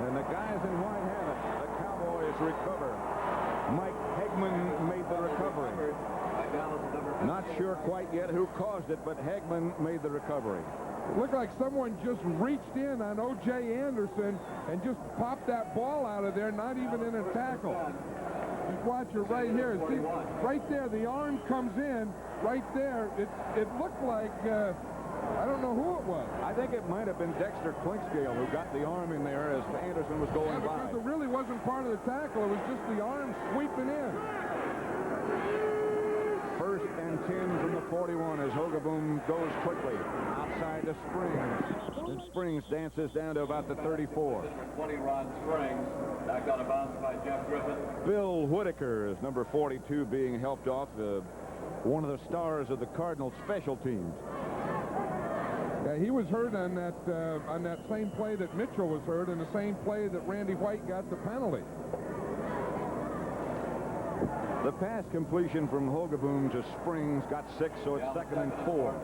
And the guys in white have it. The Cowboys recover. Mike Hegman made the recovery. Not sure quite yet who caused it, but Hegman made the recovery. It looked like someone just reached in on O.J. Anderson and just popped that ball out of there, not even in a tackle. Just watch it right here. See, right there, the arm comes in. Right there, it looked like, I don't know who it was. I think it might have been Dexter Clinkscale who got the arm in there as Anderson was going by. Because it really wasn't part of the tackle. It was just the arm sweeping in. 1st and 10 from the 41 as Hogeboom goes quickly outside to Springs. And Springs dances down to about the 34. 20, Ron Springs. Back on a bounce by Jeff Griffin. Bill Whitaker is number 42 being helped off, one of the stars of the Cardinal special teams. Yeah, he was hurt on that same play that Mitchell was hurt, and the same play that Randy White got the penalty. The pass completion from Hogeboom to Springs got 6, so it's 2nd and 4.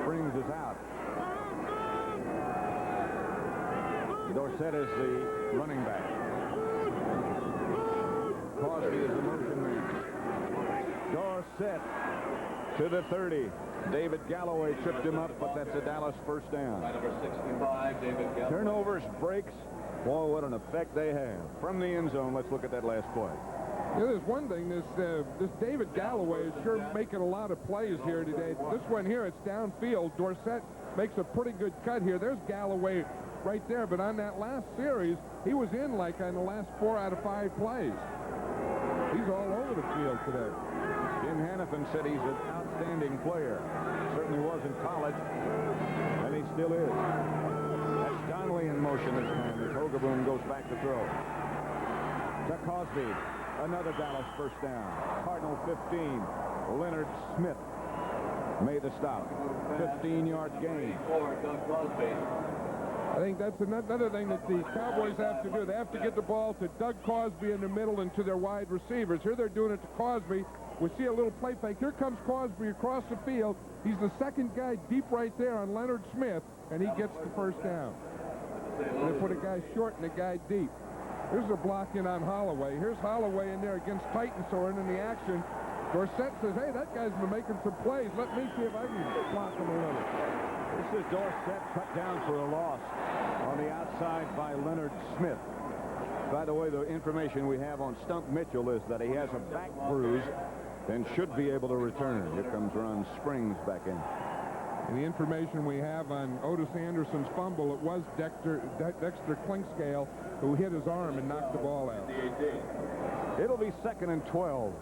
Springs is out. Dorsett is the running back. Crosby is the motion man. Dorsett to the 30. David Galloway tripped him up, but that's a Dallas 1st down. Number 65, David Galloway. Turnovers, breaks. Boy, what an effect they have. From the end zone, let's look at that last play. Yeah, there's one thing. This David Galloway is sure making a lot of plays here today. This one here, it's downfield. Dorsett makes a pretty good cut here. There's Galloway right there, but on that last series, he was in like on the last 4 out of 5 plays. He's all over the field today. Jim Hannafin said he's an outstanding player. Certainly was in college, and he still is. That's Donnelly in motion this time as Hogeboom goes back to throw. To Cosby. Another Dallas first down. Cardinal 15. Leonard Smith made the stop. 15-yard gain. I think that's another thing that the Cowboys have to do. They have to get the ball to Doug Cosby in the middle and to their wide receivers. Here they're doing it to Cosby. We see a little play fake. Here comes Cosby across the field. He's the second guy deep right there on Leonard Smith, and he gets the first down. And they put a guy short and a guy deep. Here's a block in on Holloway. Here's Holloway in there against Titansoren in the action. Dorsett says, hey, that guy's been making some plays. Let me see if I can block him a little. This is Dorsett cut down for a loss on the outside by Leonard Smith. By the way, the information we have on Stump Mitchell is that he has a back bruise and should be able to return. Here comes Ron Springs back in. And the information we have on Otis Anderson's fumble, it was Dexter Klinkscale who hit his arm and knocked the ball out. It'll be 2nd and 12.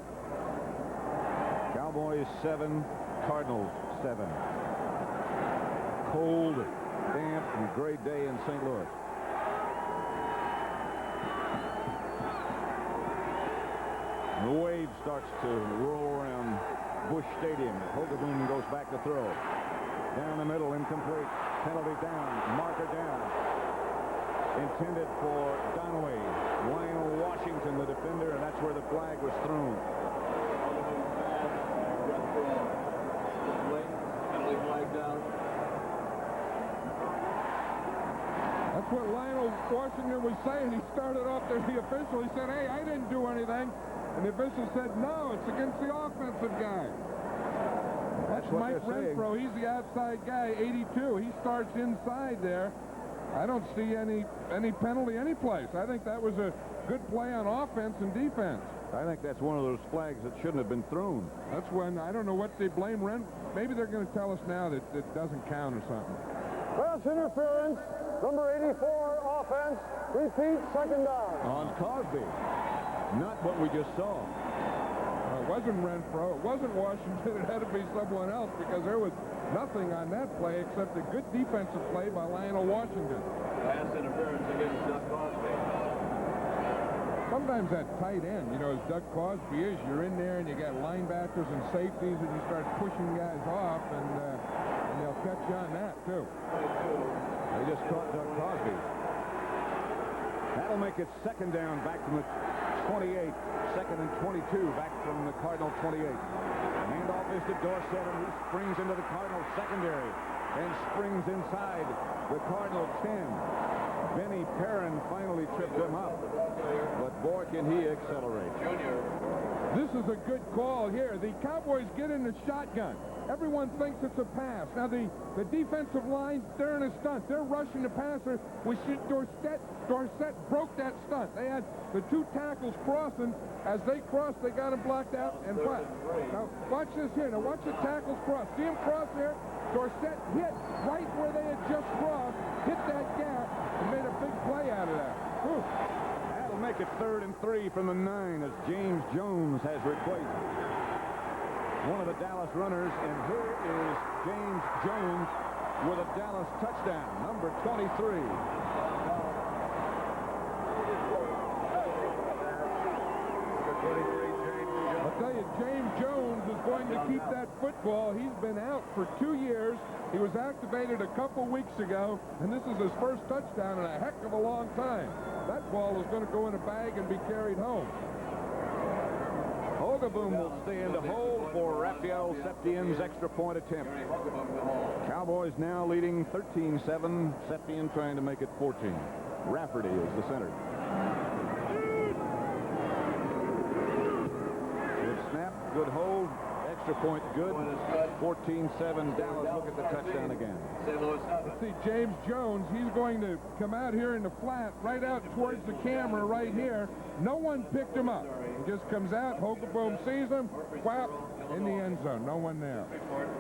Cowboys 7, Cardinals 7. Cold, damp, and gray day in St. Louis. The wave starts to roll around Busch Stadium. Hogeboom goes back to throw. Down the middle, incomplete. Penalty down. Marker down. Intended for Donnelly. Lionel Washington, the defender, and that's where the flag was thrown. Penalty flag down. That's what Lionel Washington was saying. He started off there, the official. He said, hey, I didn't do anything. And the official said, no, it's against the offensive guy. That's Mike Renfro. He's the outside guy, 82. He starts inside there. I don't see any penalty any place. I think that was a good play on offense and defense. I think that's one of those flags that shouldn't have been thrown. That's when, I don't know what they blame Maybe they're going to tell us now that it doesn't count or something. Pass interference, number 84, offense. Repeat, 2nd down. On Cosby. Not what we just saw. It wasn't Renfro. It wasn't Washington. It had to be someone else because there was nothing on that play except a good defensive play by Lionel Washington. Pass interference against Doug Cosby. Sometimes that tight end, you know, as Doug Cosby is, you're in there and you got linebackers and safeties and you start pushing guys off and they'll catch you on that too. They just caught Doug Cosby. That'll make it 2nd down back from the 28. 2nd and 22 back from the Cardinal 28. Handoff is to Dorsett, and he springs into the Cardinal secondary and springs inside the Cardinal 10. Benny Perrin finally tripped him up, but boy, can he accelerate. This is a good call here. The Cowboys get in the shotgun. Everyone thinks it's a pass. Now, the defensive line, they're in a stunt. They're rushing the passer. We see Dorsett broke that stunt. They had the 2 tackles crossing. As they crossed, they got him blocked out and what? Now, watch this here. Now, watch the tackles cross. See him cross there? Dorsett hit right where they had just crossed, hit that gap, and made a big play out of that. Whew. That'll make it 3rd and 3 from the 9 as James Jones has replaced one of the Dallas runners, and here is James Jones with a Dallas touchdown, number 23. I'll tell you, James Jones is going to keep that football. He's been out for 2 years. He was activated a couple weeks ago, and this is his first touchdown in a heck of a long time. That ball is going to go in a bag and be carried home. Hogeboom will stay in the hole for Raphael Septien's extra point attempt. Cowboys now leading 13-7. Septien trying to make it 14. Rafferty is the center. Good snap, good hold, extra point good. 14-7 Dallas. Look at the touchdown again. Let's see, James Jones, he's going to come out here in the flat, right out towards the camera right here. No one picked him up. He just comes out, Hogeboom sees him, whap, in the end zone. No one there.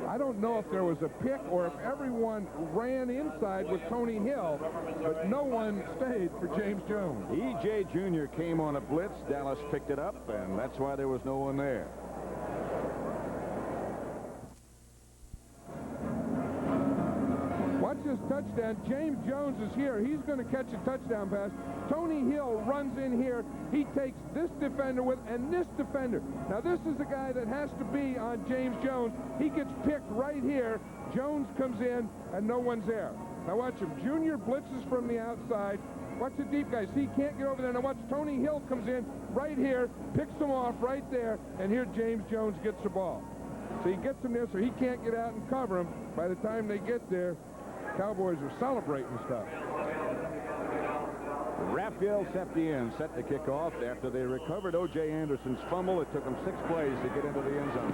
I don't know if there was a pick or if everyone ran inside with Tony Hill, but no one stayed for James Jones. E.J. Jr. came on a blitz. Dallas picked it up, and that's why there was no one there. Watch this touchdown. James Jones is here. He's going to catch a touchdown pass. Tony Hill runs in here. He takes this defender and this defender. Now, this is the guy that has to be on James Jones. He gets picked right here. Jones comes in, and no one's there. Now, watch him. Junior blitzes from the outside. Watch the deep guy. See, he can't get over there. Now, watch Tony Hill comes in right here, picks him off right there, and here James Jones gets the ball. So he gets him there so he can't get out and cover him. By the time they get there, Cowboys are celebrating stuff. Raphael Septien set the kickoff after they recovered O.J. Anderson's fumble. It took them 6 plays to get into the end zone.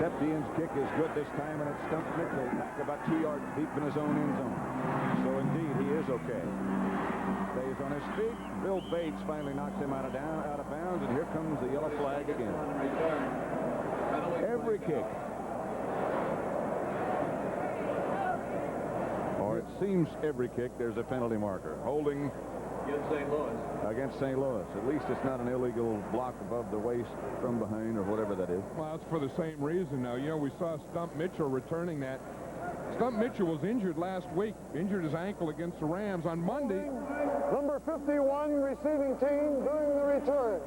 Septien's kick is good this time, and it stumped Mitchell back about 2 yards deep in his own end zone. So, indeed, he is okay. Stays on his feet. Bill Bates finally knocks him out of bounds, and here comes the yellow flag again. Every kick. Or it seems every kick there's a penalty marker. Holding against St. Louis. At least it's not an illegal block above the waist from behind or whatever that is. Well, it's for the same reason now. You know, we saw Stump Mitchell returning that. Stump Mitchell was injured last week. Injured his ankle against the Rams on Monday. Number 51 receiving team during the return.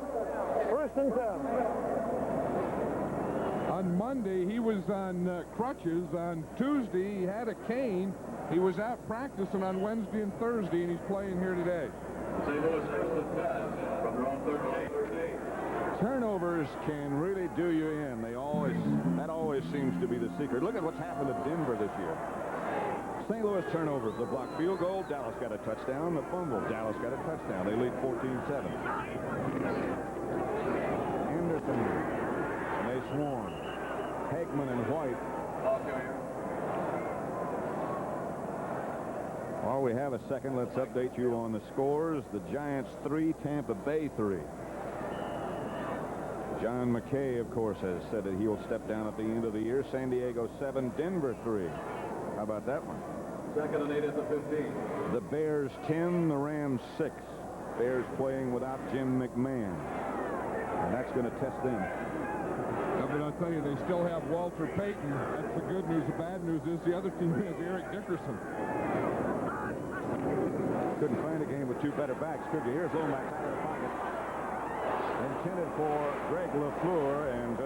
1st and 10. On Monday, he was on crutches. On Tuesday, he had a cane. He was out practicing on Wednesday and Thursday, and he's playing here today. St. Louis 1st and 10 from their own 38. Turnovers can really do you in. That always seems to be the secret. Look at what's happened to Denver this year. St. Louis turnovers. The blocked field goal. Dallas got a touchdown. The fumble. Dallas got a touchdown. They lead 14-7. Anderson. And they swarm. Hegman and White. While we have a second, let's update you on the scores. The Giants 3, Tampa Bay 3. John McKay, of course, has said that he will step down at the end of the year. San Diego 7, Denver 3. How about that one? 2nd and 8 at the 15. The Bears 10, the Rams 6. Bears playing without Jim McMahon. And that's going to test them. But I'll tell you, they still have Walter Payton. That's the good news. The bad news is the other team has Eric Dickerson. Couldn't find a game with 2 better backs, could you? Here's Lomax out of the pocket. Intended for Greg LaFleur, and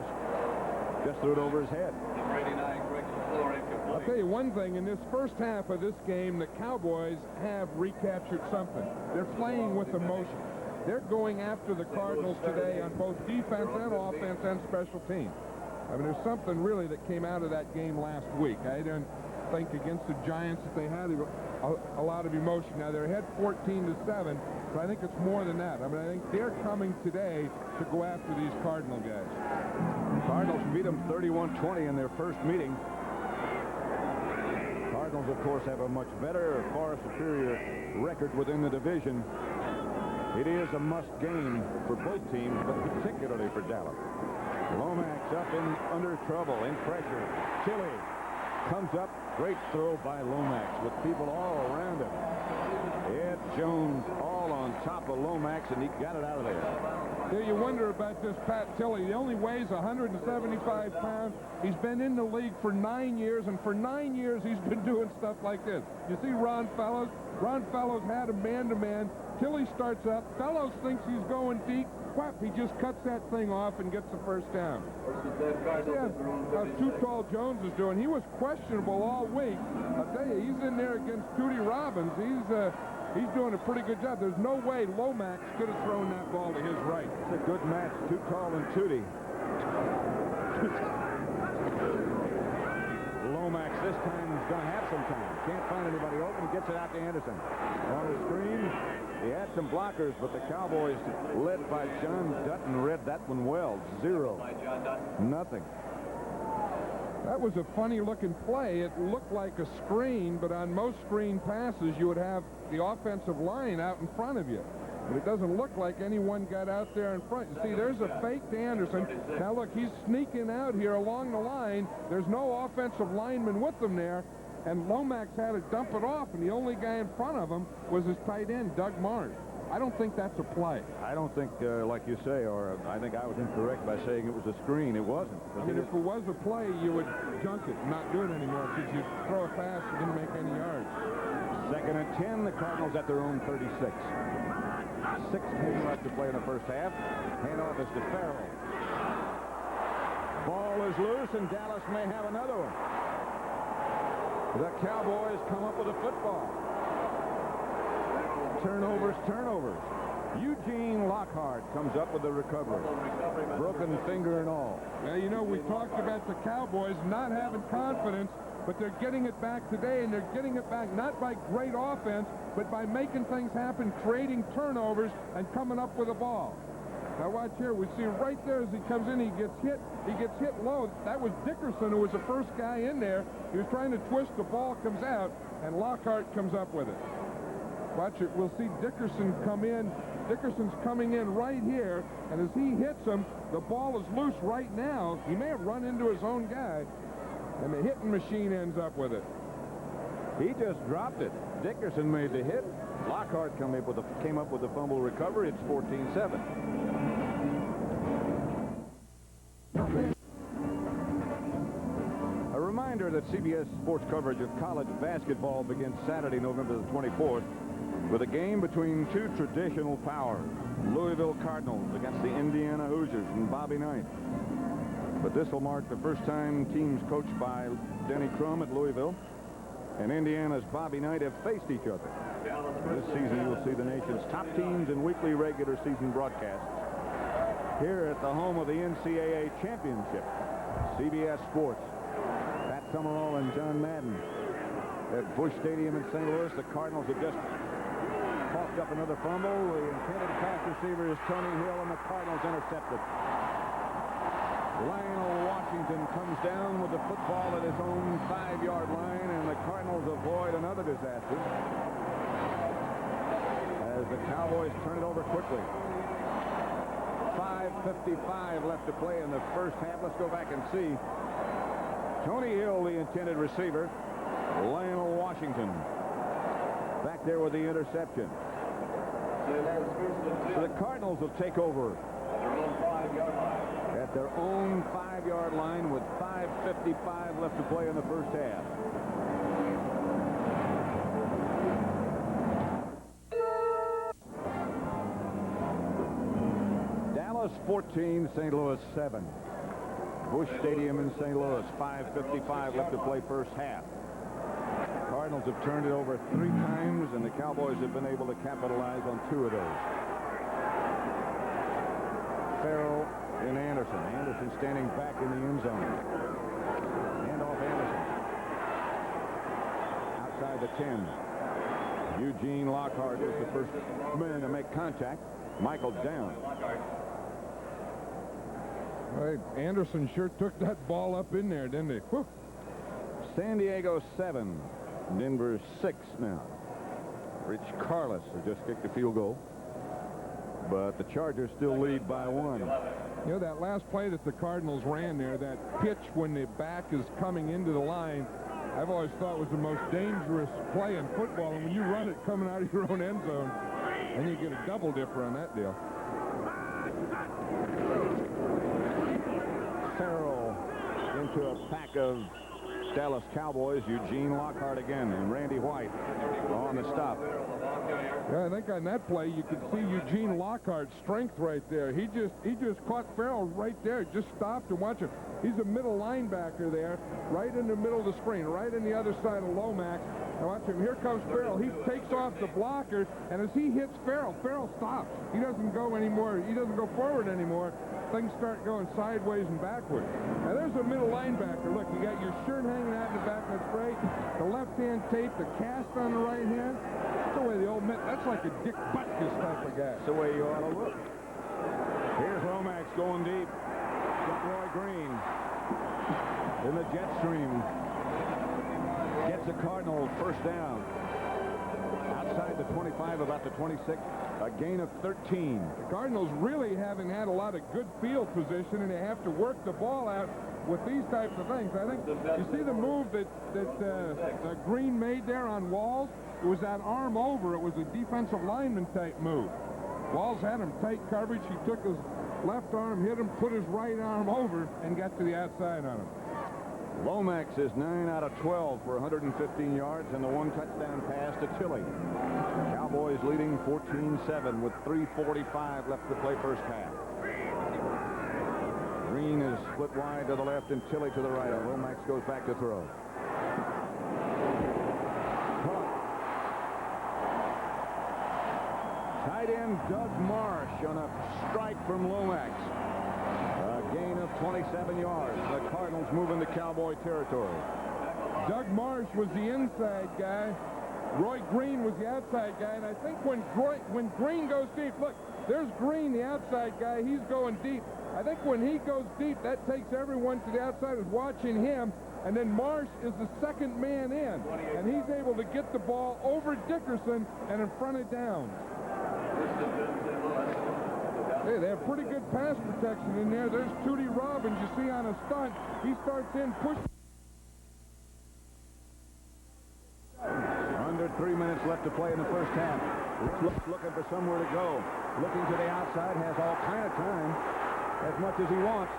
just threw it over his head. Number 89, Greg LaFleur, incomplete. I'll tell you one thing. In this first half of this game, the Cowboys have recaptured something. They're playing with emotion. They're going after the Cardinals today on both defense and offense and special teams. I mean, there's something really that came out of that game last week. I didn't think against the Giants that they had a lot of emotion. Now, they're ahead 14-7, but I think it's more than that. I mean, I think they're coming today to go after these Cardinal guys. Cardinals beat them 31-20 in their first meeting. Cardinals, of course, have a much better, far superior record within the division. It is a must game for both teams, but particularly for Dallas. Lomax up under trouble, in pressure. Chile comes up. Great throw by Lomax with people all around him. Ed Jones all on top of Lomax, and he got it out of there. Yeah, you wonder about this Pat Tilley. He only weighs 175 pounds. He's been in the league for 9 years, and for 9 years he's been doing stuff like this. You see Ron Fellows? Ron Fellows had a man-to-man. Tilley starts up. Fellows thinks he's going deep. Whap, he just cuts that thing off and gets the first down. Yeah, how Too Tall Jones is doing. He was questionable all week. I'll tell you, he's in there against Tootie Robbins. He's doing a pretty good job. There's no way Lomax could have thrown that ball to his right. It's a good match, Too Tall and Tootie. Lomax this time is going to have some time. Can't find anybody open. Gets it out to Anderson. On the screen, he had some blockers, but the Cowboys, led by John Dutton, read that one well. 0. Nothing. That was a funny-looking play. It looked like a screen, but on most screen passes, you would have the offensive line out in front of you. But it doesn't look like anyone got out there in front. You see, there's a fake to Anderson. Now, look, he's sneaking out here along the line. There's no offensive lineman with him there. And Lomax had to dump it off, and the only guy in front of him was his tight end, Doug Martin. I don't think that's a play. I don't think, like you say, or I think I was incorrect by saying it was a screen. It wasn't. I mean, if it was a play, you would junk it, not do it anymore, because you throw a pass, you didn't make any yards. 2nd and 10, the Cardinals at their own 36. 16 left to play in the first half. Handoff is to Farrell. Ball is loose, and Dallas may have another one. The Cowboys come up with a football. Turnovers. Eugene Lockhart comes up with the recovery. Broken finger and all. Now, you know, we talked about the Cowboys not having confidence, but they're getting it back today, and they're getting it back not by great offense, but by making things happen, creating turnovers, and coming up with a ball. Now watch here. We see right there as he comes in, he gets hit low. That was Dickerson, who was the first guy in there. He was trying to twist, the ball comes out, and Lockhart comes up with it. Watch it. We'll see Dickerson come in. Dickerson's coming in right here, and as he hits him, the ball is loose right now. He may have run into his own guy, and the hitting machine ends up with it. He just dropped it. Dickerson made the hit. Lockhart came up with a fumble recovery. It's 14-7. A reminder that CBS Sports coverage of college basketball begins Saturday, November the 24th, with a game between two traditional powers, Louisville Cardinals against the Indiana Hoosiers and Bobby Knight. But this will mark the first time teams coached by Denny Crum at Louisville and Indiana's Bobby Knight have faced each other. This season you'll see the nation's top teams in weekly regular season broadcasts here at the home of the NCAA Championship. CBS Sports. Pat Summerall and John Madden at Busch Stadium in St. Louis. The Cardinals have just coughed up another fumble. The intended pass receiver is Tony Hill, and the Cardinals intercepted. Lionel Washington comes down with the football at his own 5-yard line, and the Cardinals avoid another disaster as the Cowboys turn it over quickly. 5:55 left to play in the first half. Let's go back and see. Tony Hill, the intended receiver. Lionel Washington back there with the interception. So the Cardinals will take over at their own 5-yard line with 5:55 left to play in the first half. Dallas 14, St. Louis 7. Busch Stadium in St. Louis, 5:55 left to play first half. Cardinals have turned it over 3 times, and the Cowboys have been able to capitalize on 2 of those. Farrell and Anderson. Anderson standing back in the end zone. Hand off Anderson. Outside the 10. Eugene Lockhart is the first man to make contact. Michael down. Right, Anderson sure took that ball up in there, didn't he? Whew. San Diego 7. Denver 6 now. Rich Carlos has just kicked a field goal, but the Chargers still lead by 1. You know, that last play that the Cardinals ran there, that pitch when the back is coming into the line, I've always thought was the most dangerous play in football. And when you run it coming out of your own end zone, then you get a double dipper on that deal. Farrell into a pack of Dallas Cowboys. Eugene Lockhart again, and Randy White on the stop. Yeah, I think on that play you could see Eugene Lockhart's strength right there. He just caught Farrell right there, just stopped and watch him. He's a middle linebacker there, right in the middle of the screen, right on the other side of Lomax. Now watch him. Here comes Farrell. He takes off the blocker, and as he hits Farrell, Farrell stops. He doesn't go anymore. He doesn't go forward anymore. Things start going sideways and backwards. Now there's a middle linebacker. Look, you got your shirt hanging out in the back. That's great. The left hand tape, the cast on the right hand. That's the way the old man. That's like a Dick Butkus type of guy. That's the way you ought to look. Here's Lomax going deep. Got Roy Green in the jet stream. Gets the Cardinal first down. Outside the 25, about the 26, a gain of 13. The Cardinals really haven't had a lot of good field position, and they have to work the ball out with these types of things. I think you see the move that Green made there on Walls. It was that arm over. It was a defensive lineman type move. Walls had him tight coverage. He took his left arm, hit him, put his right arm over, and got to the outside on him. Lomax is 9 out of 12 for 115 yards and the one touchdown pass to Tilley. Cowboys leading 14-7 with 3:45 left to play first half. Green is split wide to the left and Tilley to the right. And Lomax goes back to throw. Tight end Doug Marsh on a strike from Lomax. A gain of 27 yards. The Cardinals move into Cowboy territory. Doug Marsh was the inside guy. Roy Green was the outside guy. And I think when Green goes deep, look, there's Green, the outside guy. He's going deep. I think when he goes deep, that takes everyone to the outside is watching him. And then Marsh is the second man in. And he's able to get the ball over Dickerson and in front of Downs. Hey, they have pretty good pass protection in there. There's Tootie Robbins, you see on a stunt. He starts in, pushing. Under 3 minutes left to play in the first half. Looking for somewhere to go. Looking to the outside, has all kind of time, as much as he wants.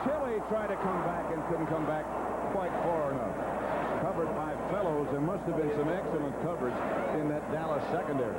Tilley tried to come back and couldn't come back quite far enough. Covered by Fellows. There must have been some excellent coverage in that Dallas secondary.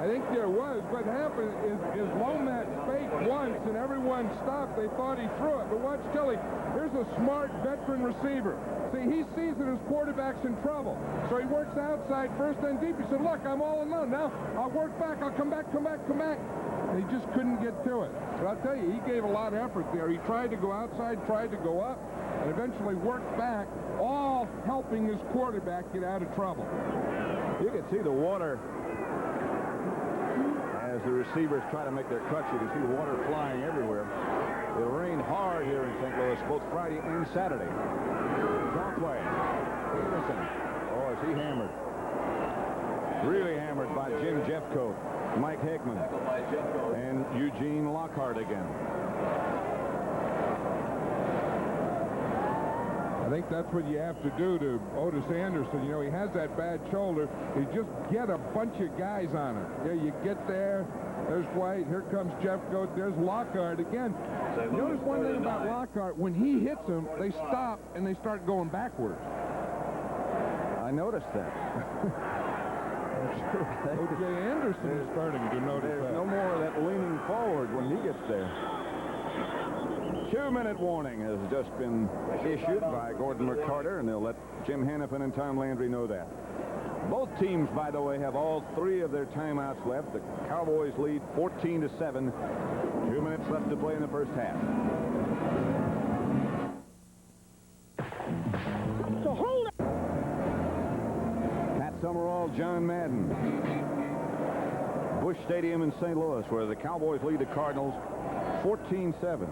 I think there was. What happened is Lomax faked once and everyone stopped. They thought he threw it. But watch Tilley. Here's a smart veteran receiver. See, he sees that his quarterback's in trouble. So he works outside first and deep. He said, look, I'm all alone. Now I'll work back. I'll come back. And he just couldn't get to it. But I'll tell you, he gave a lot of effort there. He tried to go outside, tried to go up, and eventually worked back, all helping his quarterback get out of trouble. You can see the water as the receivers try to make their cuts. You can see water flying everywhere. It rained hard here in St. Louis both Friday and Saturday. Draw play. Listen. Oh, is he hammered? Really hammered by Jim Jeffcoat, Mike Hickman, and Eugene Lockhart again. I think that's what you have to do to Otis Anderson. You know, he has that bad shoulder. You just get a bunch of guys on it. Yeah, you get there. There's White. Here comes Jeffcoat. There's Lockhart again. Notice one thing about Lockhart. When he hits them, they stop and they start going backwards. I noticed that. O.J. Anderson is starting to notice There's that. no more of that leaning forward when he gets there. 2-minute warning has just been issued by Gordon McCarter, and they'll let Jim Hannafin and Tom Landry know that. Both teams, by the way, have all 3 of their timeouts left. The Cowboys lead 14-7. 2 minutes left to play in the first half. So hold it. Pat Summerall, John Madden. Busch Stadium in St. Louis, where the Cowboys lead the Cardinals 14-7.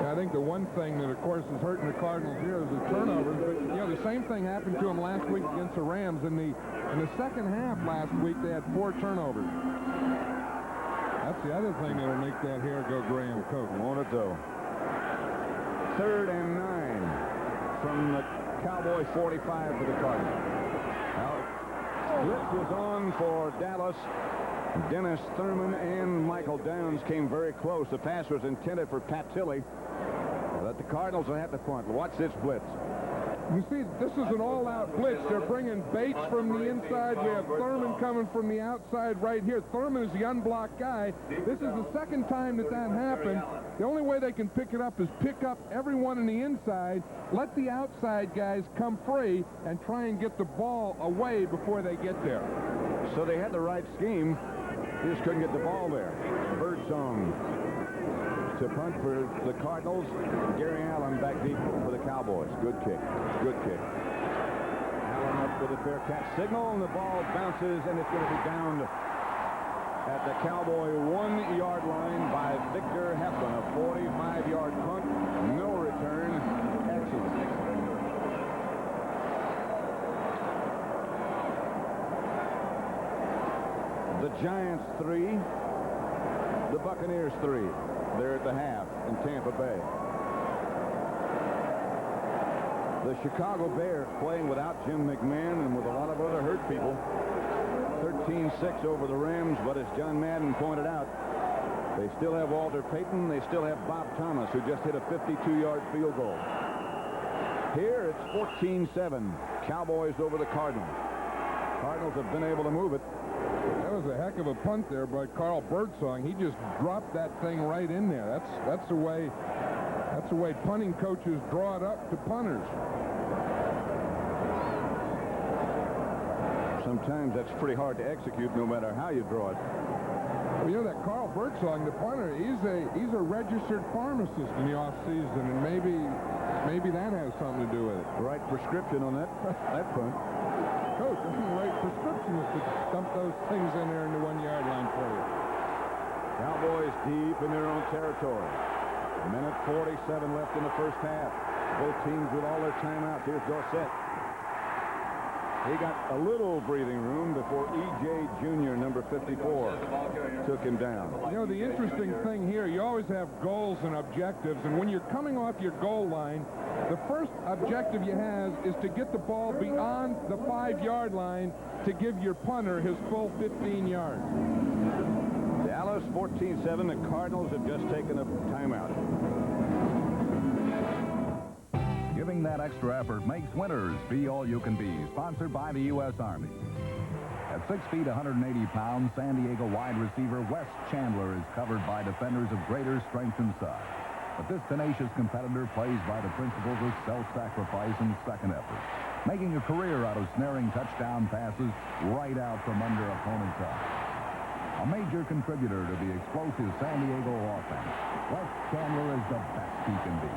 I think the one thing that, of course, is hurting the Cardinals here is the turnovers. But, you know, the same thing happened to them last week against the Rams. In the second half last week, they had 4 turnovers. That's the other thing that'll make that hair go gray on the coat. Won't it, though? 3rd and 9 from the Cowboy 45 for the Cardinals. Now, blitz was on for Dallas. Dennis Thurman and Michael Downs came very close. The pass was intended for Pat Tilley. But the Cardinals will have to punt. Watch this blitz. You see, this is an all-out blitz. They're bringing Bates from the inside. We have Thurman coming from the outside right here. Thurman is the unblocked guy. This is the second time that happened. The only way they can pick it up is pick up everyone on the inside, let the outside guys come free, and try and get the ball away before they get there. So they had the right scheme. He just couldn't get the ball there. Birdsong to punt for the Cardinals. Gary Allen back deep for the Cowboys. Good kick. Good kick. Allen up with a fair catch signal, and the ball bounces, and it's going to be downed at the Cowboy 1-yard line by Victor Heflin, a Giants 3, the Buccaneers 3. They're at the half in Tampa Bay. The Chicago Bears playing without Jim McMahon and with a lot of other hurt people. 13-6 over the Rams, but as John Madden pointed out, they still have Walter Payton. They still have Bob Thomas, who just hit a 52-yard field goal. Here it's 14-7. Cowboys over the Cardinals. Cardinals have been able to move it. That was a heck of a punt there by Carl Birdsong. He just dropped that thing right in there. That's the way punting coaches draw it up to punters. Sometimes that's pretty hard to execute no matter how you draw it. Well, you know that Carl Birdsong, the punter, he's a registered pharmacist in the off-season, and maybe that has something to do with it. Right prescription on that punt. Coach, I'm the right prescription is to dump those things in there in the 1-yard line for you. Cowboys deep in their own territory. A minute 47 left in the first half. Both teams with all their timeouts. Here's Dorsett. He got a little breathing room before E.J. Jr., number 54, took him down. You know, the interesting thing here, you always have goals and objectives, and when you're coming off your goal line, the first objective you have is to get the ball beyond the 5-yard line to give your punter his full 15 yards. Dallas 14-7. The Cardinals have just taken a timeout. Giving that extra effort makes winners be all you can be. Sponsored by the U.S. Army. At 6 feet, 180 pounds, San Diego wide receiver Wes Chandler is covered by defenders of greater strength and size. But this tenacious competitor plays by the principles of self-sacrifice and second effort, making a career out of snaring touchdown passes right out from under opponents' eyes. A major contributor to the explosive San Diego offense, Wes Chandler is the best he can be.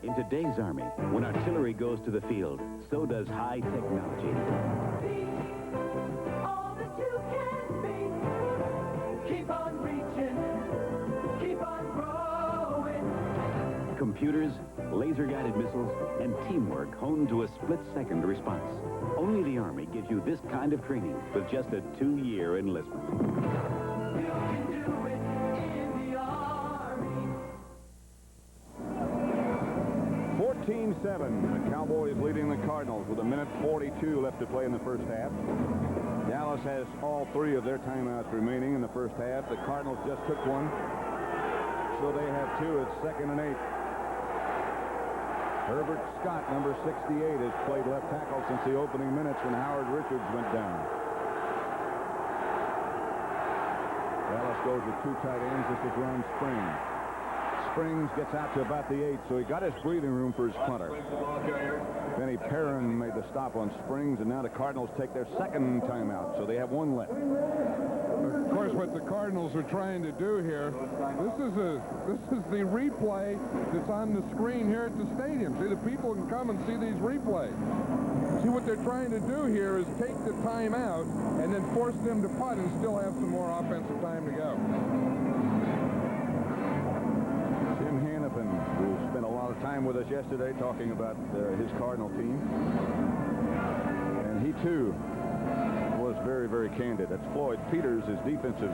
In today's Army, when artillery goes to the field, so does high technology. Be all that you can be. Keep on reaching. Keep on growing. Computers, laser-guided missiles, and teamwork honed to a split-second response. Only the Army gives you this kind of training with just a 2-year enlistment. You can do it in the Army. 14-7. The Cowboys leading the Cardinals with a minute 42 left to play in the first half. Dallas has all 3 of their timeouts remaining in the first half. The Cardinals just took one, so they have 2. It's 2nd and 8. Herbert Scott, number 68, has played left tackle since the opening minutes when Howard Richards went down. Dallas goes with 2 tight ends. This is Ron Springs. Springs gets out to about the 8, so he got his breathing room for his punter. Benny Perrin made the stop on Springs, and now the Cardinals take their 2nd timeout, so they have 1 left. Of course, what the Cardinals are trying to do here, this is the replay that's on the screen here at the stadium. See, the people can come and see these replays. See, what they're trying to do here is take the timeout and then force them to punt and still have some more offensive time to go. Jim Hannafin, who spent a lot of time with us yesterday talking about his Cardinal team. And he, too, was very, very candid. That's Floyd Peters, his defensive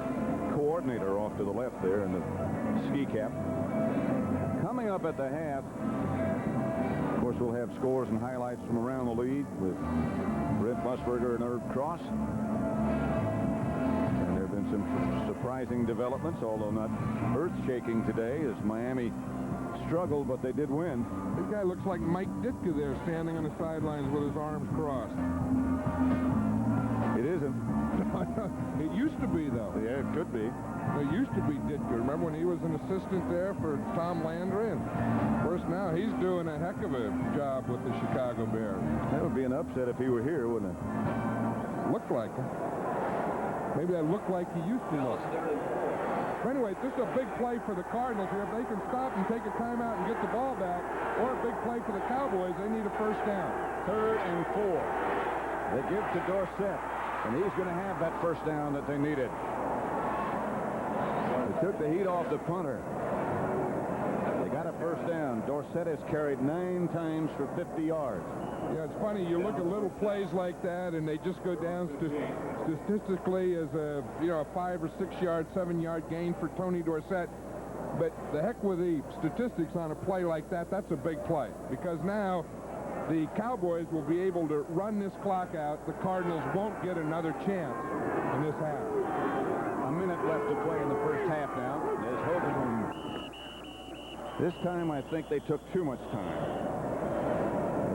coordinator, off to the left there in the ski cap. Coming up at the half, of course, we'll have scores and highlights from around the league with Brent Musburger and Herb Cross. And there have been some surprising developments, although not earth-shaking today, as Miami struggled, but they did win. This guy looks like Mike Ditka there, standing on the sidelines with his arms crossed. It isn't. It used to be, though. Yeah, it could be. It used to be Ditka. Remember when he was an assistant there for Tom Landry? And of course, now he's doing a heck of a job with the Chicago Bears. That would be an upset if he were here, wouldn't it? Looked like him. Maybe that looked like he used to look. But anyway, this is a big play for the Cardinals here. If they can stop and take a timeout and get the ball back, or a big play for the Cowboys, they need a first down. 3rd and 4. They give to Dorsett, and he's going to have that first down that they needed. They took the heat off the punter. They got a first down. Dorsett has carried 9 times for 50 yards. Yeah, it's funny. You look at little plays like that, and they just go down statistically as a 5 or 6 yard, 7 yard gain for Tony Dorsett. But the heck with the statistics on a play like that. That's a big play because now the Cowboys will be able to run this clock out. The Cardinals won't get another chance in this half. A minute left to play in the first half now. There's Hogeboom. This time I think they took too much time.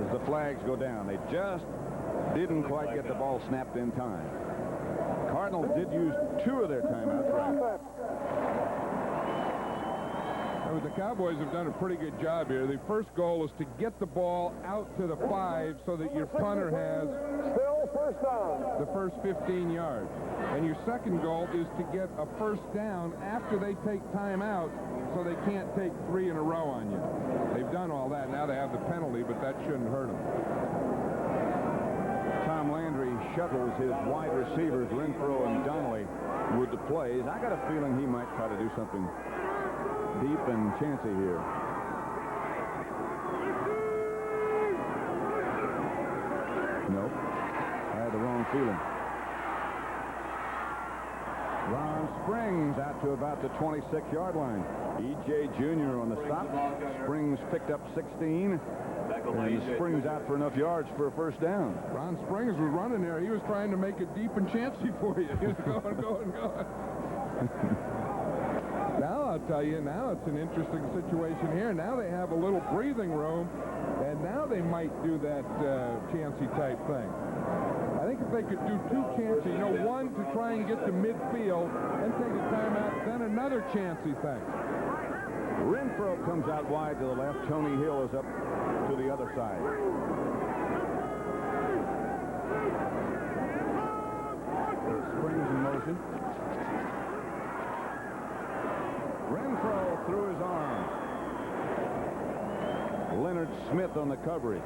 As the flags go down, they just didn't quite get the ball snapped in time. Cardinals did use 2 of their timeouts. Right. The Cowboys have done a pretty good job here. The first goal is to get the ball out to the 5 so that your punter has still first down. The first 15 yards. And your second goal is to get a first down after they take time out so they can't take 3 in a row on you. They've done all that. Now they have the penalty, but that shouldn't hurt them. Tom Landry shuttles his wide receivers, Renfro and Donnelly, with the plays. I got a feeling he might try to do something deep and chancy here. Nope. I had the wrong feeling. Ron Springs out to about the 26-yard line. E.J. Jr. on the stop. Springs picked up 16. And Springs out for enough yards for a first down. Ron Springs was running there. He was trying to make it deep and chancy for you. He was going. Now, I'll tell you, now it's an interesting situation here. Now they have a little breathing room, and now they might do that chancy type thing. I think if they could do 2 chancy, one to try and get to midfield, then take a timeout, then another chancy thing. Renfro comes out wide to the left. Tony Hill is up to the other side. Springs in motion. Renfro through his arm. Leonard Smith on the coverage.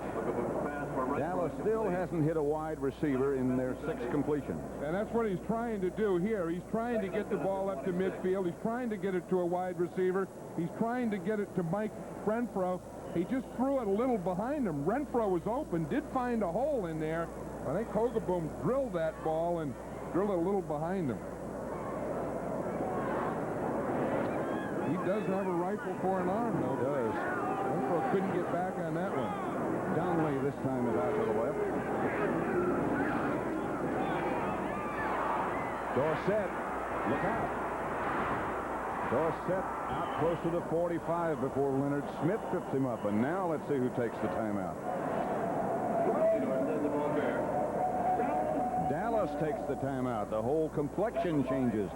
Dallas still hasn't hit a wide receiver in their 6 completions. And that's what he's trying to do here. He's trying to get the ball up to midfield. He's trying to get it to a wide receiver. He's trying to get it to Mike Renfro. He just threw it a little behind him. Renfro was open, did find a hole in there. I think Hogeboom drilled that ball and drilled it a little behind him. He does have a rifle for an arm, though. He does. Renfro couldn't get back on that one. Donnelly this time is out to the left. Dorsett, look out. Dorsett out close to the 45 before Leonard Smith trips him up. And now let's see who takes the timeout. Dallas takes the timeout. The whole complexion changes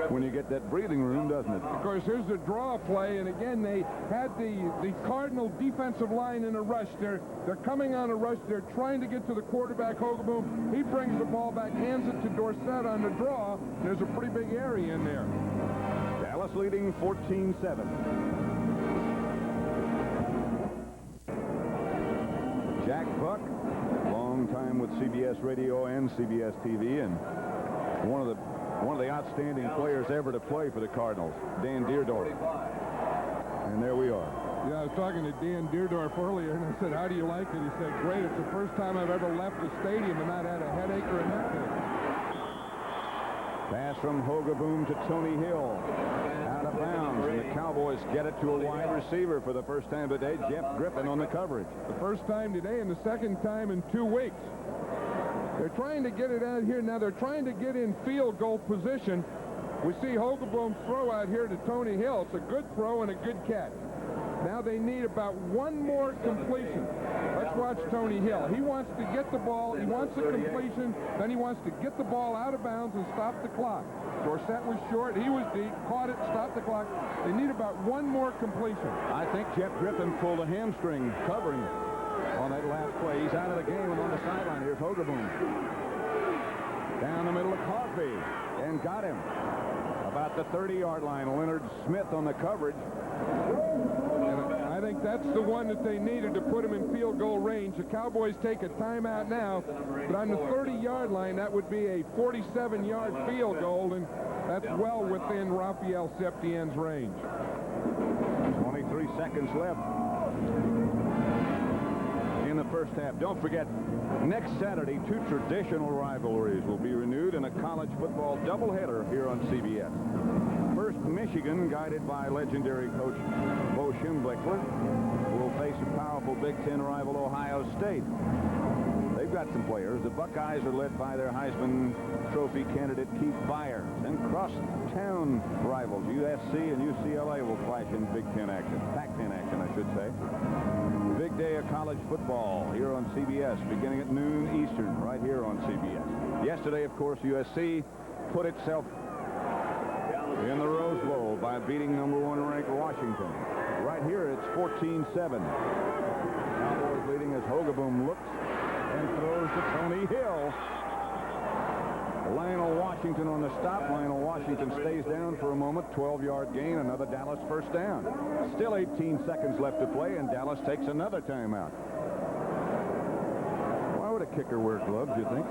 when you get that breathing room, doesn't it? Of course, here's the draw play, and again, they had the Cardinal defensive line in a rush. They're coming on a rush. They're trying to get to the quarterback, Hogeboom. He brings the ball back, hands it to Dorsett on the draw. There's a pretty big area in there. Dallas leading 14-7. Jack Buck, long time with CBS Radio and CBS TV, and one of the outstanding players ever to play for the Cardinals, Dan Deerdorf. And there we are. Yeah, I was talking to Dan Deerdorf earlier, and I said, how do you like it? He said, great. It's the first time I've ever left the stadium and not had a headache or a neck. Pass from Hogeboom to Tony Hill. Out of bounds, and the Cowboys get it to a wide receiver for the first time today, Jeff Griffin on the coverage. The first time today and the second time in 2 weeks. They're trying to get it out here. Now they're trying to get in field goal position. We see Hogeboom throw out here to Tony Hill. It's a good throw and a good catch. Now they need about 1 more completion. Let's watch Tony Hill. He wants to get the ball. He wants a completion. Then he wants to get the ball out of bounds and stop the clock. Dorsett was short. He was deep. Caught it. Stopped the clock. They need about 1 more completion. I think Jeff Griffin pulled a hamstring covering on that last play. He's out of the game and on the sideline. Here's Hogeboom. Down the middle of Coffey and got him. About the 30-yard line. Leonard Smith on the coverage. And I think that's the one that they needed to put him in field goal range. The Cowboys take a timeout now, but on the 30-yard line, that would be a 47-yard field goal, and that's well within Rafael Septien's range. 3 seconds left in the first half. Don't forget, next Saturday, 2 traditional rivalries will be renewed in a college football doubleheader here on CBS. First, Michigan, guided by legendary coach Bo Schembechler, will face a powerful Big Ten rival, Ohio State. They've got some players. The Buckeyes are led by their Heisman Trophy candidate Keith Byers. And cross-town rivals USC and UCLA will clash in Big Ten action. Pac-10 action, I should say. Big day of college football here on CBS, beginning at noon Eastern, right here on CBS. Yesterday, of course, USC put itself in the Rose Bowl by beating #1 ranked Washington. Right here, it's 14-7. Cowboys leading as Hogeboom looks and throws to Tony Hill. Lionel Washington on the stop. Lionel Washington stays down for a moment. 12-yard gain, another Dallas first down. Still 18 seconds left to play, and Dallas takes another timeout. Why would a kicker wear gloves, you think?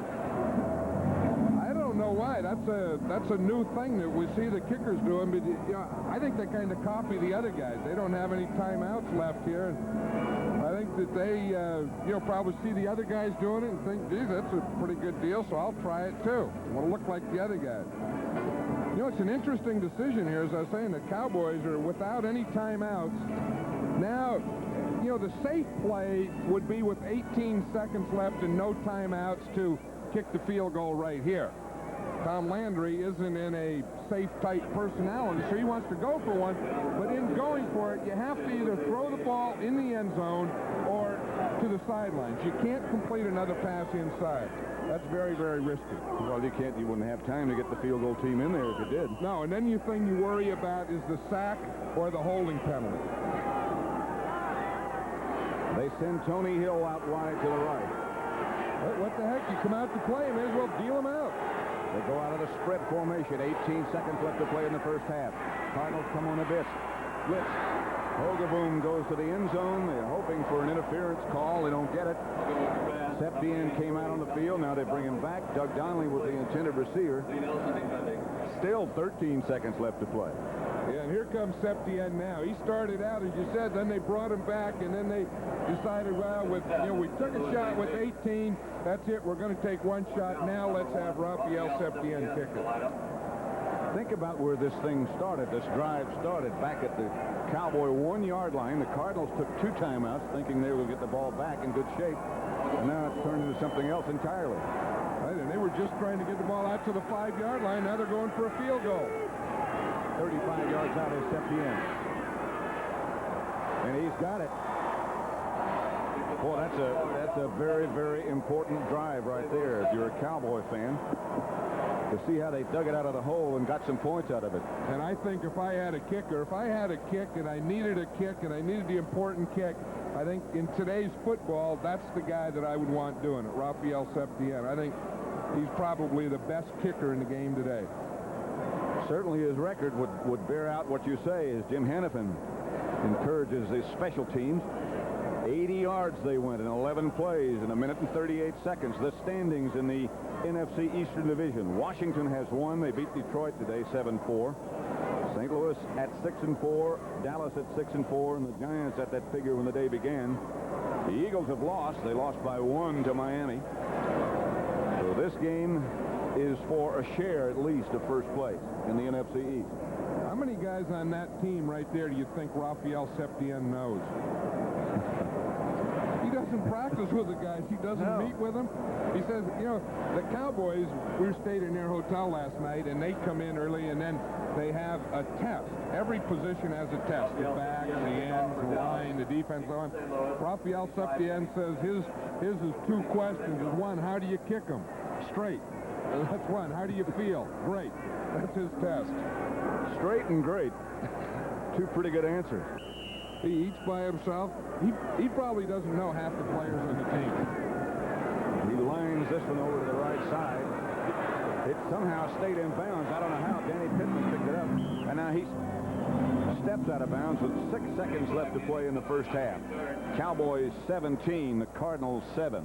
I don't know why. That's a new thing that we see the kickers doing, but you know, I think they kind of copy the other guys. They don't have any timeouts left here, and I think that they probably see the other guys doing it and think, geez, that's a pretty good deal, so I'll try it too. I want to look like the other guys. You know, it's an interesting decision here. As I was saying, the Cowboys are without any timeouts. Now, you know, the safe play would be with 18 seconds left and no timeouts to kick the field goal right here. Tom Landry isn't in a safe-type personality, so he wants to go for one. But in going for it, you have to either throw the ball in the end zone or to the sidelines. You can't complete another pass inside. That's very, very risky. Well, you can't. You wouldn't have time to get the field goal team in there if you did. No, and then the thing you worry about is the sack or the holding penalty. They send Tony Hill out wide to the right. What the heck? You come out to play, may as well deal him out. They go out of the spread formation. 18 seconds left to play in the first half. Cardinals come on a blitz. Hogeboom goes to the end zone. They're hoping for an interference call. They don't get it. Septien came out on the field. Now they bring him back. Doug Donnelly was the intended receiver. Still 13 seconds left to play. Yeah, and here comes Septien now. He started out, as you said, then they brought him back, and then they decided, well, we took a shot with 18. That's it. We're going to take one shot. Now let's have Raphael Septien kick it. Think about where this thing started. This drive started back at the Cowboy 1-yard line. The Cardinals took 2 timeouts, thinking they would get the ball back in good shape. And now it's turned into something else entirely. Right, and they were just trying to get the ball out to the 5-yard line. Now they're going for a field goal. 35 yards out is Septien. And he's got it. Boy, that's a very, very important drive right there if you're a Cowboy fan, to see how they dug it out of the hole and got some points out of it. And I think if I had a kicker, if I had a kick and I needed a kick and I needed the important kick, I think in today's football, that's the guy that I would want doing it, Raphael Septien. I think he's probably the best kicker in the game today. Certainly his record would bear out what you say, as Jim Hannafin encourages his special teams. 80 yards they went in 11 plays in 1 minute and 38 seconds. The standings in the NFC Eastern Division. Washington has won. They beat Detroit today 7-4. St. Louis at 6-4. Dallas at 6-4. And the Giants at that figure when the day began. The Eagles have lost. They lost by 1 to Miami. So this game is for a share at least of first place in the NFC East. How many guys on that team right there do you think Raphael Septien knows? He doesn't practice with the guys. He doesn't meet with them. He says, you know, the Cowboys, we stayed in their hotel last night, and they come in early, and then they have a test. Every position has a test. The back, the ends, the line, the defense line. Raphael Septien says his is 2 questions. One, how do you kick them? Straight. That's one. How do you feel? Great. That's his test. Straight and great. 2 pretty good answers. He eats by himself. He probably doesn't know half the players on the team. He lines this one over to the right side. It somehow stayed in bounds. I don't know how. Danny Pittman picked it up. And now he steps out of bounds with 6 seconds left to play in the first half. Cowboys 17, the Cardinals 7.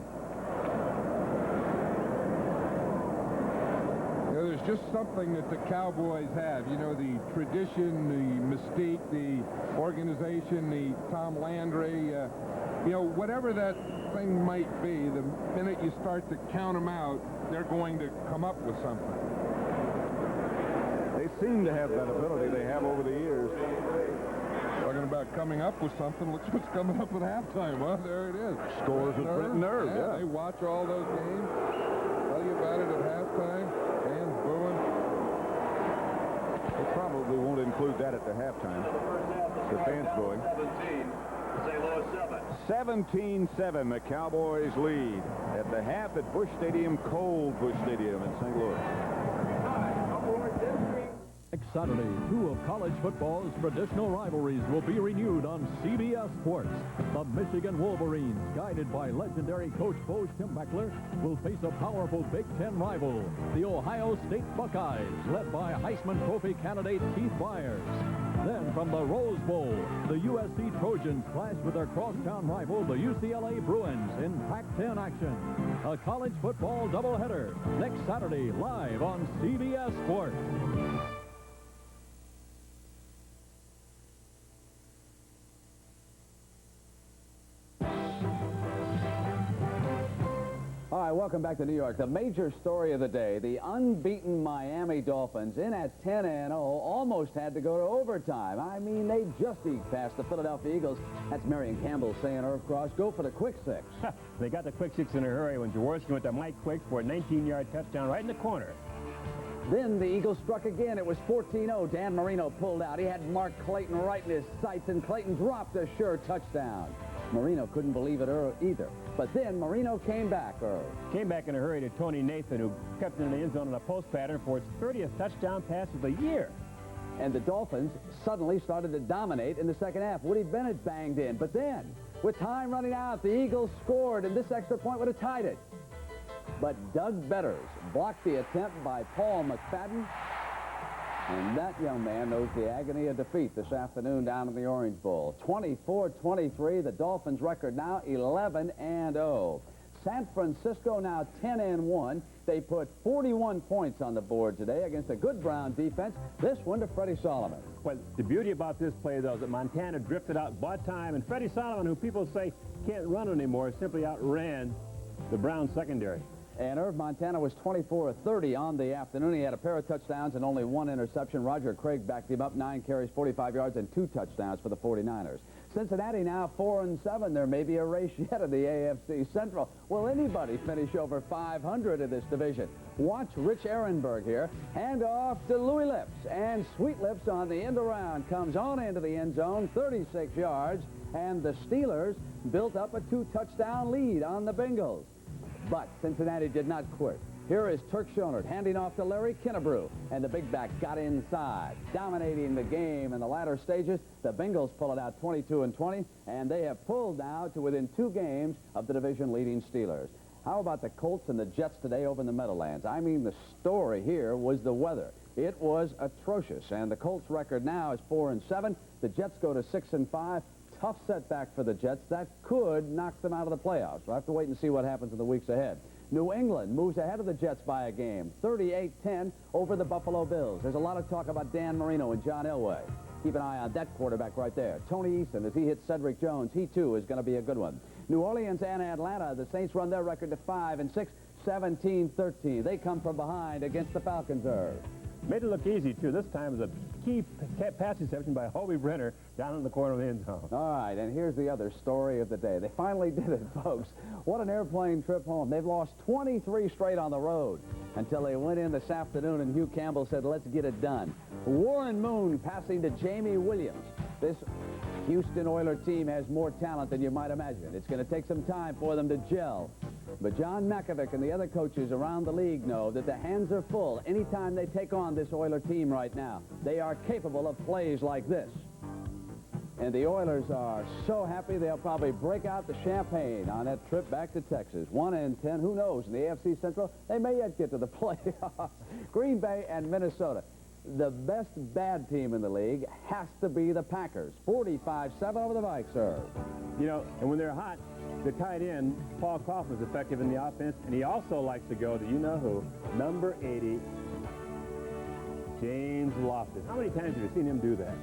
There's was just something that the Cowboys have. You know, the tradition, the mystique, the organization, the Tom Landry, you know, whatever that thing might be, the minute you start to count them out, they're going to come up with something. They seem to have that ability they have over the years. Talking about coming up with something, look what's coming up at halftime. Well, there it is. Scores with Brent Nerve, yeah. They watch all those games, tell you about it at halftime, fans booing. They probably won't include that at the halftime. The fans booing. 17-7, the Cowboys lead at the half at Busch Stadium, cold Busch Stadium in St. Louis. Next Saturday, two of college football's traditional rivalries will be renewed on CBS Sports. The Michigan Wolverines, guided by legendary coach Bo Schembechler, will face a powerful Big Ten rival, the Ohio State Buckeyes, led by Heisman Trophy candidate Keith Byers. Then from the Rose Bowl, the USC Trojans clash with their crosstown rival, the UCLA Bruins, in Pac-10 action. A college football doubleheader next Saturday, live on CBS Sports. All right, welcome back to New York. The major story of the day, the unbeaten Miami Dolphins, in at 10-0, almost had to go to overtime. I mean, they just eked past the Philadelphia Eagles. That's Marion Campbell saying, Irv Cross, go for the quick six. They got the quick six in a hurry when Jaworski went to Mike Quick for a 19-yard touchdown right in the corner. Then the Eagles struck again. It was 14-0. Dan Marino pulled out. He had Mark Clayton right in his sights, and Clayton dropped a sure touchdown. Marino couldn't believe it either. But then Marino came back, Irv. Came back in a hurry to Tony Nathan, who kept it in the end zone on a post pattern for its 30th touchdown pass of the year. And the Dolphins suddenly started to dominate in the second half. Woody Bennett banged in. But then, with time running out, the Eagles scored, and this extra point would have tied it. But Doug Betters blocked the attempt by Paul McFadden. And that young man knows the agony of defeat this afternoon down in the Orange Bowl. 24-23, the Dolphins' record now 11-0. San Francisco now 10-1. They put 41 points on the board today against a good Brown defense. This one to Freddie Solomon. Well, the beauty about this play, though, is that Montana drifted out, bought time, and Freddie Solomon, who people say can't run anymore, simply outran the Brown secondary. And Irv, Montana was 24 of 30 on the afternoon. He had a pair of touchdowns and only one interception. Roger Craig backed him up, 9 carries, 45 yards, and 2 touchdowns for the 49ers. Cincinnati now 4-7. There may be a race yet in the AFC Central. Will anybody finish over 500 in this division? Watch Rich Ehrenberg here. Hand off to Louis Lips. And Sweet Lips on the end around comes on into the end zone, 36 yards. And the Steelers built up a 2-touchdown lead on the Bengals. But Cincinnati did not quit. Here is Turk Schonert handing off to Larry Kinnebrew, and the big back got inside, dominating the game in the latter stages. The Bengals pull it out 22-20, and they have pulled now to within 2 games of the division-leading Steelers. How about the Colts and the Jets today over in the Meadowlands? I mean, the story here was the weather. It was atrocious, and the Colts' record now is 4-7. The Jets go to 6-5. Tough setback for the Jets. That could knock them out of the playoffs. We'll have to wait and see what happens in the weeks ahead. New England moves ahead of the Jets by a game, 38-10 over the Buffalo Bills. There's a lot of talk about Dan Marino and John Elway. Keep an eye on that quarterback right there. Tony Eason, as he hits Cedric Jones, he too is going to be a good one. New Orleans and Atlanta, the Saints run their record to 5-6, 17-13. They come from behind against the Falcons. Made it look easy, too. This time was a key pass reception by Hobie Brenner down in the corner of the end zone. All right, and here's the other story of the day. They finally did it, folks. What an airplane trip home. They've lost 23 straight on the road until they went in this afternoon, and Hugh Campbell said, let's get it done. Warren Moon passing to Jamie Williams. This Houston Oilers team has more talent than you might imagine. It's going to take some time for them to gel. But John Makovic and the other coaches around the league know that the hands are full anytime they take on this Oiler team right now. They are capable of plays like this. And the Oilers are so happy they'll probably break out the champagne on that trip back to Texas. 1-10, who knows? In the AFC Central, they may yet get to the playoffs. Green Bay and Minnesota. The best bad team in the league has to be the Packers. 45-7 over the Vikes, sir. You know, and when they're hot, the tight end, Paul Kaufman's effective in the offense, and he also likes to go to you-know-who, number 80, James Loftus. How many times have you seen him do that?